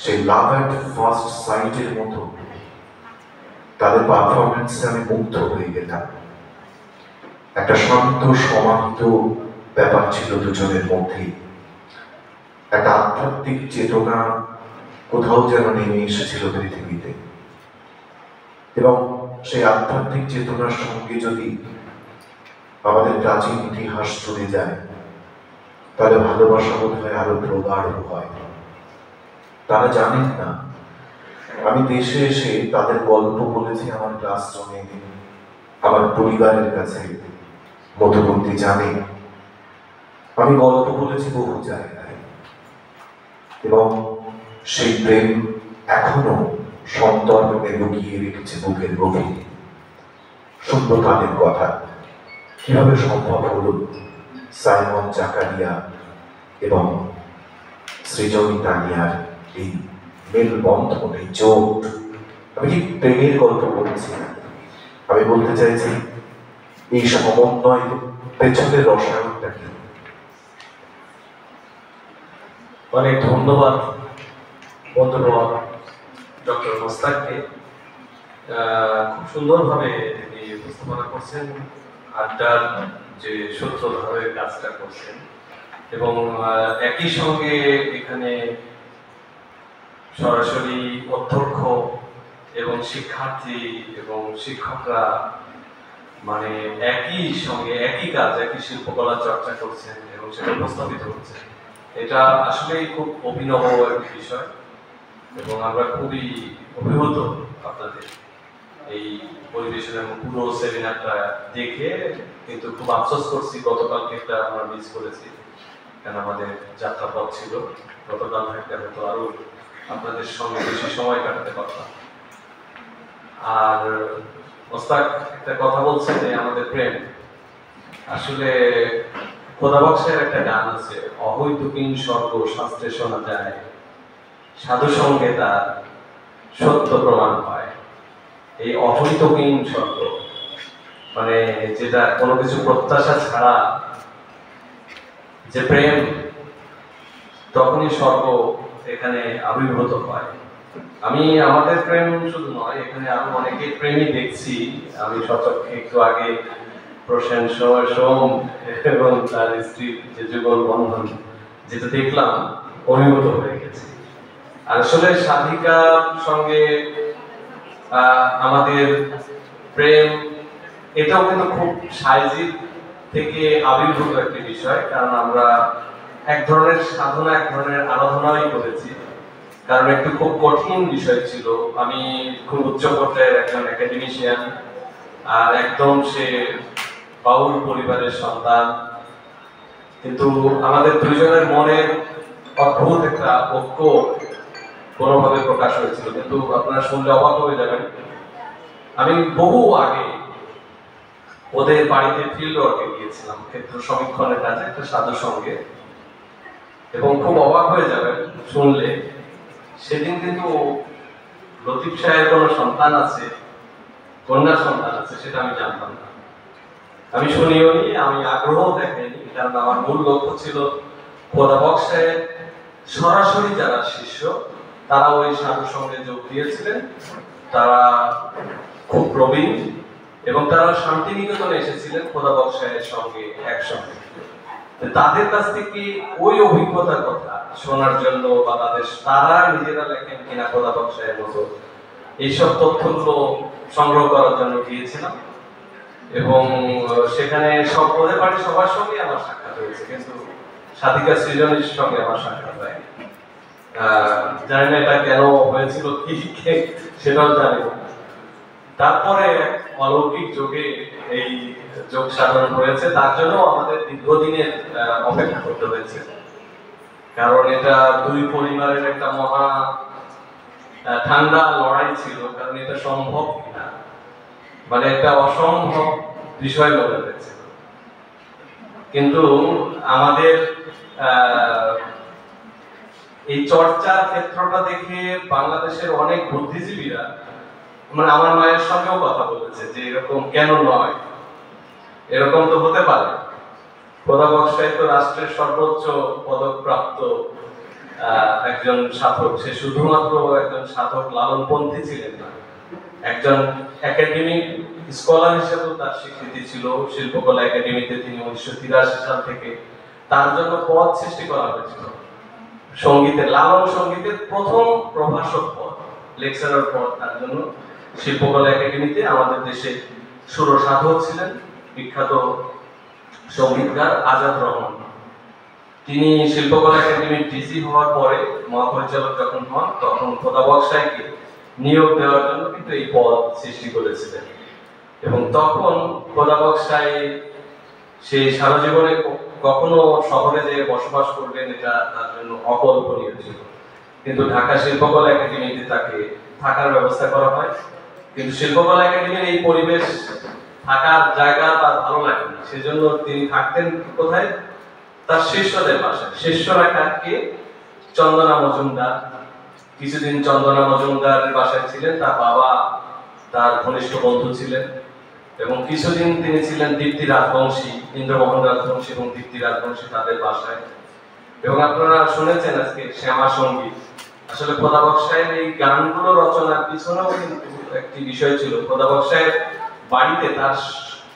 সেই লাভ অ্যাট ফার্স্ট সাইটের মতো তাদের পারফরমেন্সে আমি মুগ্ধ হয়ে গেলাম। একটা শান্ত সমাহিত ব্যাপার ছিল দুজনের মধ্যে, একটা আধ্যাত্মিক চেতনা কোথাও যেন নেমে এসেছিল পৃথিবীতে, এবং সেই আধ্যাত্মিক চেতনার সঙ্গে যদি আমাদের প্রাচীন ইতিহাস চলে যায় তাহলে ভালোবাসা বোধ হয় আরো প্রগাঢ় হয়। তারা জানেন না আমি দেশে এসে তাদের গল্প বলেছি আমার ক্লাসরুমে, আমার পরিবারের কাছে মধ্যবর্তী জানে আমি গল্প বলেছি বহু জায়গায়, এবং সেই প্রেম এখনো সন্তর্পণে লুকিয়ে রেখেছে বুকের গভীরে। শুনবো তাদের কথা, কিভাবে সম্ভব হলো সাইমন জাকারিয়া এবং সৃজনী তানিয়ার এই মেলবন্ধন, এই জোট। আমি ঠিক প্রেমের গল্প বলছি না, আমি বলতে চাইছি এই সমন্বয় পেছনের রসায়নটা কি। অনেক ধন্যবাদ বন্ধুবর ডক্টর মোস্তাককে, খুব সুন্দরভাবে তিনি উপস্থাপনা করছেন, আড্ডার যে সূত্রধারের কাজটা করছেন, এবং একই সঙ্গে এখানে সরাসরি অধ্যক্ষ এবং শিক্ষার্থী এবং শিক্ষকরা মানে একই সঙ্গে একই কাজ, একই শিল্পকলা চর্চা করছেন এবং সেটা উপস্থাপিত হচ্ছে। এটা আসলেই খুব অভিনব একটি বিষয়, এবং আমরা খুবই অভিভূত আপনাদের এই পরিবেশন এবং পুরো সেমিনারটা দেখে। কিন্তু খুব আফসোস করছি গতকালকে একটা আমরা মিস করেছি, কারণ আমাদের যাত্রাপথ ছিল। গতকাল থাকতে হয়তো আরো আপনাদের সঙ্গে বেশি সময় কাটাতে পারতাম। আর মোস্তাক একটা কথা বলছে যে আমাদের প্রেম, আসলে খোদাবক্সের একটা গান আছে, অহৈতুকীন স্বর্গ শাস্ত্রে শোনা যায়, সাধু সঙ্গে তার সত্য প্রমাণ হয়। এই অহৈতুকীন স্বর্গ মানে যেটা কোনো কিছু প্রত্যাশা ছাড়া যে প্রেম, তখনই স্বর্গ এখানে আবির্ভূত হয়। আমি আমাদের প্রেম শুধু নয়, এখানে আরো অনেকে প্রেমই দেখছি। আমি সচক্ষে একটু আগে প্রসেন সোম এবং তার স্ত্রী যে যুগল বন্ধন যেটা দেখলাম, অভিভূত হয়ে গেছে। আসলে সাধিকার সঙ্গে আমাদের প্রেম, এটাও কিন্তু খুব সাইজিক থেকে আবির্ভূত একটি বিষয়, কারণ আমরা এক ধরনের সাধনা, এক ধরনের আরাধনাই করেছি। কারণ একটু খুব কঠিন বিষয় ছিল। আমি খুব উচ্চ পর্যায়ের একজন একাডেমিশিয়ান, আর একদম সে বাউল পরিবারের সন্তান, কিন্তু আমাদের দুইজনের মনের অদ্ভুত একটা ঐক্য কোনোভাবে প্রকাশ হয়েছিল। কিন্তু আপনারা শুনলে অবাক হয়ে যাবেন, আমি বহু আগে ওদের বাড়িতে ফিল্ড ওয়ার্কে গিয়েছিলাম ক্ষেত্র সমীক্ষণের কাজে একটা সাধুর সঙ্গে, এবং খুব অবাক হয়ে যাবেন শুনলে সেদিন কিন্তু লতিফ সাহেবের কোনো সন্তান আছে, কন্যা সন্তান আছে, সেটা আমি জানতাম না। আমি শুনিও নি, আমি আগ্রহ দেখাইনি, কারণ আমার মূল লক্ষ্য ছিল খোদা বক্স সাহেব সরাসরি যারা শিষ্য তারা ওই সাধুর সঙ্গে যোগ দিয়েছিলেন, তারা খুব প্রবীণ এবং তারা শান্তিনিকেতনে এসেছিলেন খোদা বক্স সাহেবের সঙ্গে একসঙ্গে। তাদের কাছ থেকে ওই অভিজ্ঞতার কথা শোনার জন্য বা তারা নিজেরা লেখেন কিনা খোদা বক্স সাহেবের মতো এইসব তথ্যগুলো সংগ্রহ করার জন্য গিয়েছিলাম। এবং সেখানে সব পরিবারের সবার সঙ্গে আমার সাক্ষাৎ হয়েছে, কিন্তু সাধিকা সৃজনীর সঙ্গে আমার সাক্ষাৎ হয়নি। জানি না এটা কেন হয়েছিল, কি সেটাও জানি না। তারপরে অলৌকিক যোগে এই যোগ সাধন হয়েছে, তার জন্য আমাদের দীর্ঘদিনের অপেক্ষা করতে হয়েছে, কারণ এটা দুই পরিবারের একটা মহা ঠান্ডা লড়াই ছিল, কারণ এটা সম্ভব কিনা, মানে একটা অসম্ভব বিষয় মনে হয়েছিল। কিন্তু আমাদের এই চর্চার ক্ষেত্রটা দেখে বাংলাদেশের অনেক বুদ্ধিজীবীরা, মানে আমার মায়ের সঙ্গেও কথা বলেছে যে এরকম কেন নয়, এরকম তো হতে পারে। খোদা বক্স সাহেব তো রাষ্ট্রের সর্বোচ্চ পদকপ্রাপ্ত একজন সাধক, সে শুধুমাত্র একজন সাধক লালনপন্থী ছিলেন না, একজন একাডেমিক স্কলার হিসেবেও তার স্বীকৃতি ছিল। শিল্পকলা একাডেমিতে তিনি 1983 সাল থেকে তার জন্য পদ সৃষ্টি করা হয়েছিল। সঙ্গীতের, লালন সঙ্গীতের প্রথম প্রভাষক পদ, লেকচারার পদ তার জন্য শিল্পকলা একাডেমিতে। আমাদের দেশে সুর সাধক ছিলেন বিখ্যাত সঙ্গীতকার আজাদ রহমান, তিনি শিল্পকলা একাডেমির ডিসি হওয়ার পরে মহাপরিচালক যখন হন, তখন খোদা বক্স সাহেবকে নিয়োগ দেওয়ার জন্য কিন্তু এই পদ সৃষ্টি করেছিলেন। এবং তখন খোদা বক্স সাহেব সেই সারা জীবনে কখনো শহরে যে বসবাস করবেন এটা তার জন্য অকল্পনীয় ছিল, কিন্তু ঢাকা শিল্পকলা একাডেমিতে তাকে থাকার ব্যবস্থা করা হয়। কিন্তু শিল্পকলা একাডেমির এই পরিবেশ, থাকার জায়গা তার ভালো লাগে না, সেজন্য তিনি থাকতেন কোথায়, তার শিষ্যদের বাসায়। শিষ্যরা কাকে, চন্দনা মজুমদার, কিছুদিন চন্দনা মজুমদারের বাসায় ছিলেন, তার বাবা তার ঘনিষ্ঠ বন্ধু ছিলেন। এবং কিছুদিন তিনি ছিলেন দীপ্তি রাজবংশী, ইন্দ্রমোহন রাজবংশী এবং দীপ্তি রাজবংশী তাদের বাসায়। এবং আপনারা শুনেছেন আজকে শ্যামা সঙ্গীত, আসলে খোদা বক্স সাহেবের এই গানগুলো রচনার পিছনেও কিন্তু একটি বিষয় ছিল। খোদা বক্স সাহেব বাড়িতে,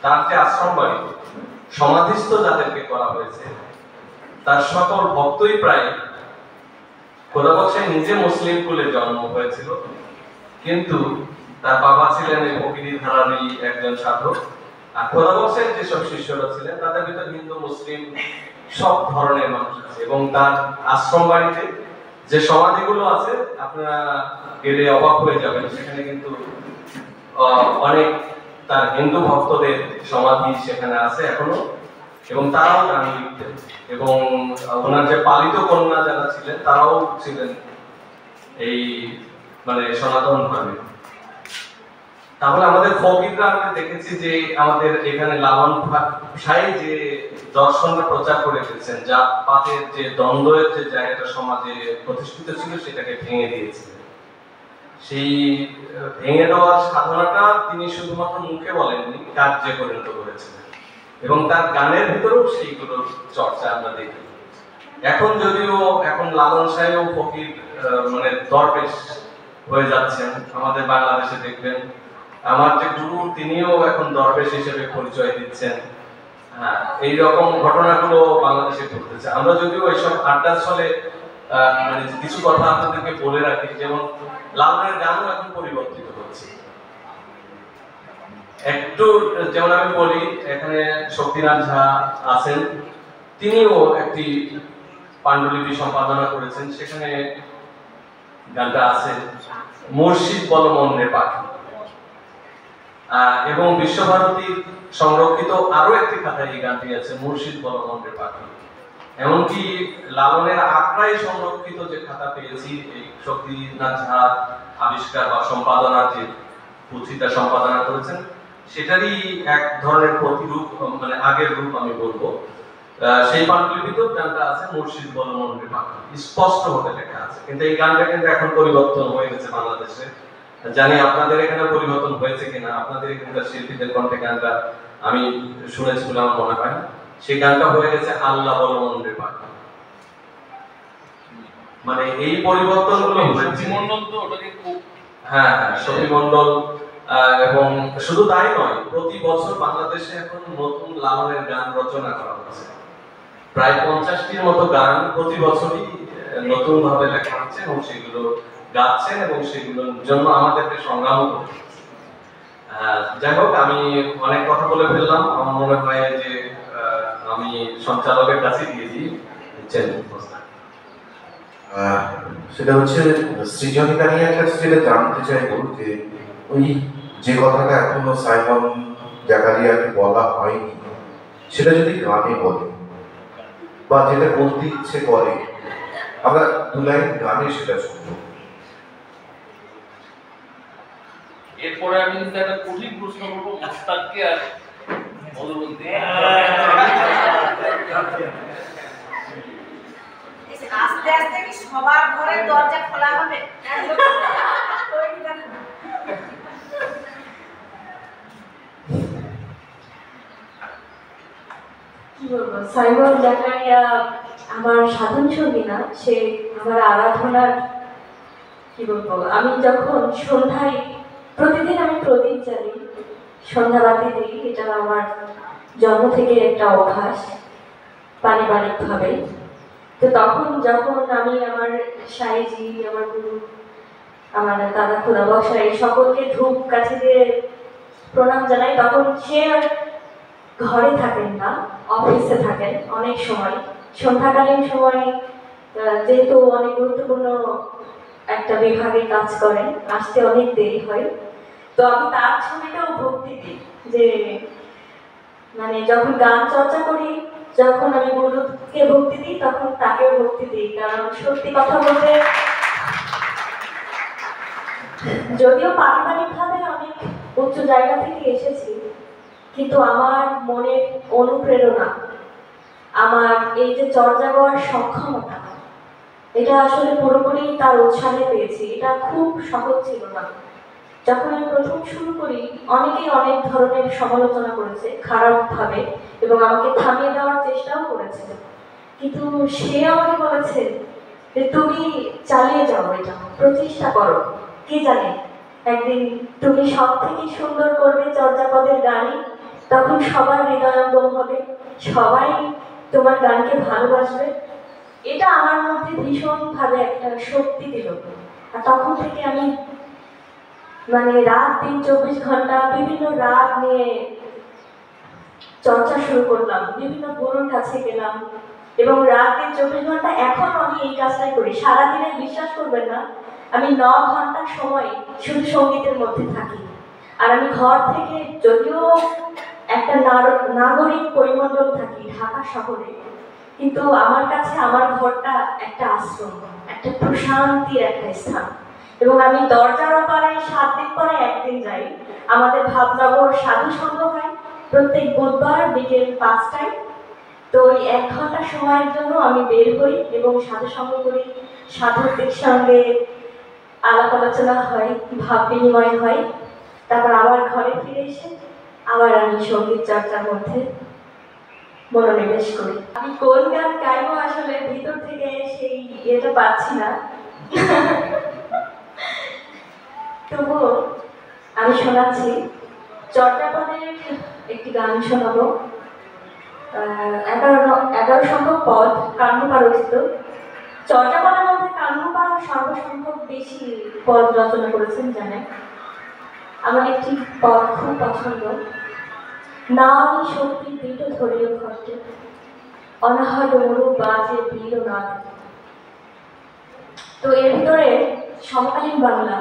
তার যে আশ্রম বাড়িতে সমাধিস্থ যাদেরকে করা হয়েছে তার সকল ভক্তই প্রায়, খোদা বক্স সাহেব নিজে মুসলিম কুলে জন্ম হয়েছিল, কিন্তু তার বাবা ছিলেন এই ফকিরি ধারারই একজন সাধক। আর খোদা বক্স সাহেব যেসব শিষ্যরা ছিলেন তাদের ভিতরে হিন্দু মুসলিম সব ধরনের মানুষ আছে। এবং তার আশ্রম বাড়িতে যে সমাধিগুলো আছে আপনারা গেলে অবাক হয়ে যাবেন, সেখানে কিন্তু অনেক তার হিন্দু ভক্তদের সমাধি সেখানে আছে এখনো, এবং তারাও গান লিখতেন। এবং ওনার যে পালিত কন্যা যারা ছিলেন তারাও ছিলেন এই মানে সনাতন ভাবে। তাহলে আমাদের ফকিররা আমরা দেখেছি যে আমাদের এখানে লালন সাহেব যে দর্শনটা প্রচার করে গেছেন, জাতপাতের যে দ্বন্দ্বের যে জায়গাটা সমাজে প্রতিষ্ঠিত ছিল সেটাকে ভেঙে দিয়েছিলেন। সেই ভেঙে দেওয়ার সাধনাটা তিনি শুধুমাত্র মুখে বলেননি, কার্যে পরিণত করেছিলেন। এবং তার গানের ভিতরেও সেইগুলোর চর্চা আমরা দেখি। এখন যদিও এখন লালন সাহেব ফকির মানে দরবেশ হয়ে যাচ্ছেন, আমাদের বাংলাদেশে দেখবেন আমার যে গুরু তিনিও এখন দরবেশ হিসেবে পরিচয় দিচ্ছেন। হ্যাঁ, এইরকম ঘটনাগুলো বাংলাদেশে ঘটতেছে। আমরা যদিও এইসব আড্ডার ছলে মানে কিছু কথা আপনাদেরকে বলে রাখি, যেমন লালনের গানও এখন পরিবর্তিত হচ্ছে একটু। যেমন আমি বলি, এখানে শক্তিনাথ ঝা আছেন, তিনিও একটি পাণ্ডুলিপি সম্পাদনা করেছেন, সেখানে গানটা আছে মুর্শিদ বল মনে পাখি। এবং বিশ্বভারতীর সংরক্ষিত আরো একটি খাতায় এই গানটি আছে মুর্শিদ বল মনে পাখি। এমনকি লালনের আখড়াই সংরক্ষিত যে খাতা পেয়েছি, এই শক্তিনাথ ঝা আবিষ্কার বা সম্পাদনার যে পুঁথিটা সম্পাদনা করেছেন, সেটারই এক ধরনের প্রতিরূপ, মানে আগের রূপ আমি বলবো। সেই পাণ্ডুলিপিতেও গানটা আছে, মুর্শিদ বল মনরে পাগল, স্পষ্ট ভাবে লেখা আছে। কিন্তু এই গানটা কিন্তু এখন পরিবর্তন হয়ে গেছে বাংলাদেশে। জানি আপনাদের এখানে পরিবর্তন হয়েছে কিনা, আপনাদের এখানকার শিল্পীদের কণ্ঠে গানটা আমি শুনেছি বলে আমার মনে হয়। সেই গানটা হয়ে গেছে আল্লাহ বল মনরে পাগল। মানে এই পরিবর্তন গুলো মন্ডল তো ওটাকে খুব হ্যাঁ শফি মন্ডল, এবং শুধু তাই নয়, প্রতি বছর বাংলাদেশে এখন নতুন লালনের গান রচনা করা হচ্ছে। প্রায় 50টির মতো গান প্রতি বছরই নতুন ভাবে লেখা হচ্ছে এবং সেগুলো গাচ্ছেন এবং সেগুলোর জন্য আমাদেরকে সংগ্রাম করতে হচ্ছে। যাই হোক, আমি অনেক কথা বলে ফেললাম। আমার মনে হয় যে আমি সঞ্চালকের কাছে দিয়ে দিই। সেটা হচ্ছে সৃজনিকা নিয়ে একটা যেটা জানতে চাইবো যে ওই যে কথাটা এখনো সাইমন জাকারিয়াকে বলা হয়নি, সেটা যদি গানে বলে বা যেটা বলতে ইচ্ছে করে, আমরা দু লাইন গানে সেটা শুনবো। এরপরে আমি কিন্তু একটা কঠিন প্রশ্ন করবো মাস্টারকে আর মধুবন্তী। আস্তে আস্তে কি সবার ঘরের দরজা খোলা হবে? কি বলবো, সাইমন জাকারিয়া আমার সাধন সঙ্গী না, সে আমার আরাধনার, কি বলবো, আমি যখন সন্ধ্যায় প্রতিদিন আমি প্রদীপ জ্বালি, সন্ধ্যাবাতি দিই, এটা আমার জন্ম থেকে একটা অভ্যাস পারিবারিকভাবে। তো তখন যখন আমি আমার সাইজি, আমার গুরু, আমার দাদা খোদা বক্সা, এই সকলকে ধূপ কাছে দিয়ে প্রণাম জানাই, তখন সে আর ঘরে থাকেন না, অফিসে থাকেন অনেক সময়। সন্ধ্যাকালীন সময় যেহেতু অনেক গুরুত্বপূর্ণ একটা বিভাগে কাজ করেন, আসতে অনেক দেরি হয়। তো আমি তার ছবিতেও ভক্তি দিই, যে মানে যখন গান চর্চা করি, যখন আমি গুরুকে ভক্তি দিই, তখন তাকেও ভক্তি দিই। কারণ সত্যি কথা বলতে, যদিও পারিবারিকভাবে অনেক উচ্চ জায়গা থেকে এসেছি, কিন্তু আমার মনের অনুপ্রেরণা, আমার এই যে চর্চা করার সক্ষমতা, এটা আসলে পুরোপুরি তার উৎসাহে পেয়েছি। এটা খুব সহজ ছিল না। যখন আমি প্রথম শুরু করি, অনেকেই অনেক ধরনের সমালোচনা করেছে খারাপভাবে এবং আমাকে থামিয়ে দেওয়ার চেষ্টাও করেছে, কিন্তু সে আমাকে বলেছে যে তুমি চালিয়ে যাও, এটা প্রচেষ্টা করো, কে জানে একদিন তুমি সব থেকে সুন্দর করবে চর্যাপদের গানই, তখন সবার হৃদয়ঙ্গম হবে, সবাই তোমার গানকে ভালোবাসবে। এটা আমার মধ্যে ভীষণভাবে একটা শক্তি দিল। আর তখন থেকে আমি মানে রাত দিন 24 ঘন্টা বিভিন্ন রাগ নিয়ে চর্চা শুরু করলাম, বিভিন্ন গুরুর কাছে গেলাম এবং রাত দিন 24 ঘন্টা এখন আমি এই কাজটাই করি। সারাদিনে বিশ্বাস করবেন না, আমি 9 ঘন্টা সময় শুধু সঙ্গীতের মধ্যে থাকি। আর আমি ঘর থেকে, যদিও একটা নাগরিক পরিমণ্ডল থাকি ঢাকা শহরে, কিন্তু আমার কাছে আমার ঘরটা একটা আশ্রম, একটা প্রশান্তির একটা স্থান। এবং আমি দরজার ওপারে 7 দিন পরে একদিন যাই। আমাদের ভাবনগর সাধু সংঘ হয় প্রত্যেক বুধবার বিকেল 5টায়। তো ওই 1 ঘন্টা সময়ের জন্য আমি বের হই এবং সাধু সংঘ করি, সাধকদের সঙ্গে আলাপ আলোচনা হয়, ভাব বিনিময় হয়। তারপর আবার ঘরে ফিরে এসে আবার আমি সঙ্গীত চর্চার মধ্যে মনোনিবেশ করি। আমি কোন গান গাইবো আসলে ভিতর থেকে সেই ইয়েটা পাচ্ছি না, তবুও আমি শোনাচ্ছি। চর্যাপদের একটি গান শোনাবো, 11 সংখ্যক পদ, কান্নুপা রচিত। চর্যাপদের মধ্যে কান্নুপা সর্বসংখ্যক বেশি পদ রচনা করেছেন জানেন। আমার একটি পদ খুব পছন্দ, না আমি শক্তি দৃঢ় ধরিও ঘটে, অনাহত মরু বাজে বীর না। তো এর ভিতরে সমকালীন বাংলা,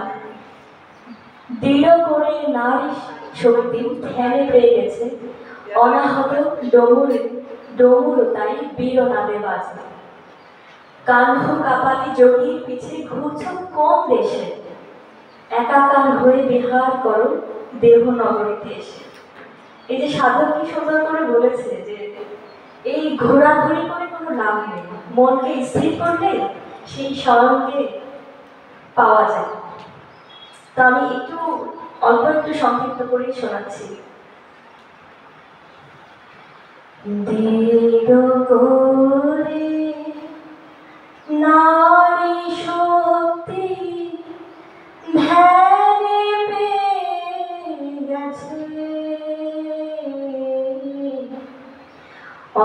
দৃঢ় করে নারী শক্তি ধ্যানে পেয়ে গেছে, অনাহত ডমুর তাই বীর নাদে বাজে। কান্ধ কাপালি যোগীর পিছে ঘুরছ কোন দেশে, একাকার হয়ে বিহার করো দেহ নগরীতে এসে। এই যে সাধক কি সুন্দর করে বলেছে যে এই ঘোরাঘুরি করে কোনো লাভ নেই। মনকে স্থির করলে সেই স্মরণকে পাওয়া যায়। তো আমি অল্প একটু সংক্ষিপ্ত করেই শোনাচ্ছি। দৃঢ় করে নারী শক্তি ধ্যানে পেয়ে গেছে,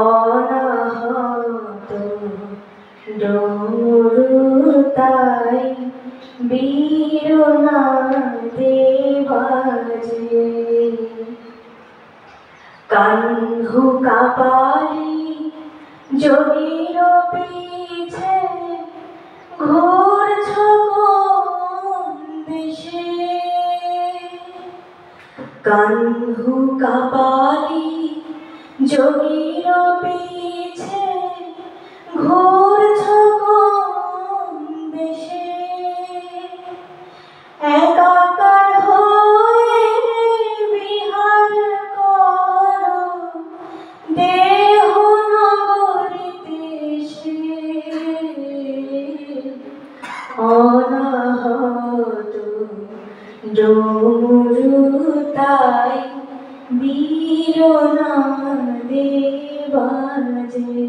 অনাহত ডমরুতাই বীরনাদে বাজে। কান্ধু কাপালি যোগীর পিছে ঘুরছ কোন দেশে। কান্ধু কাপালি যোগীর পিছে ঘুরছ কোন দেশে। একাকার হয়ে বিহার করো দেহ নগরীতে সে। অনাহত ডমরুতাই বীরনাদে বাজে।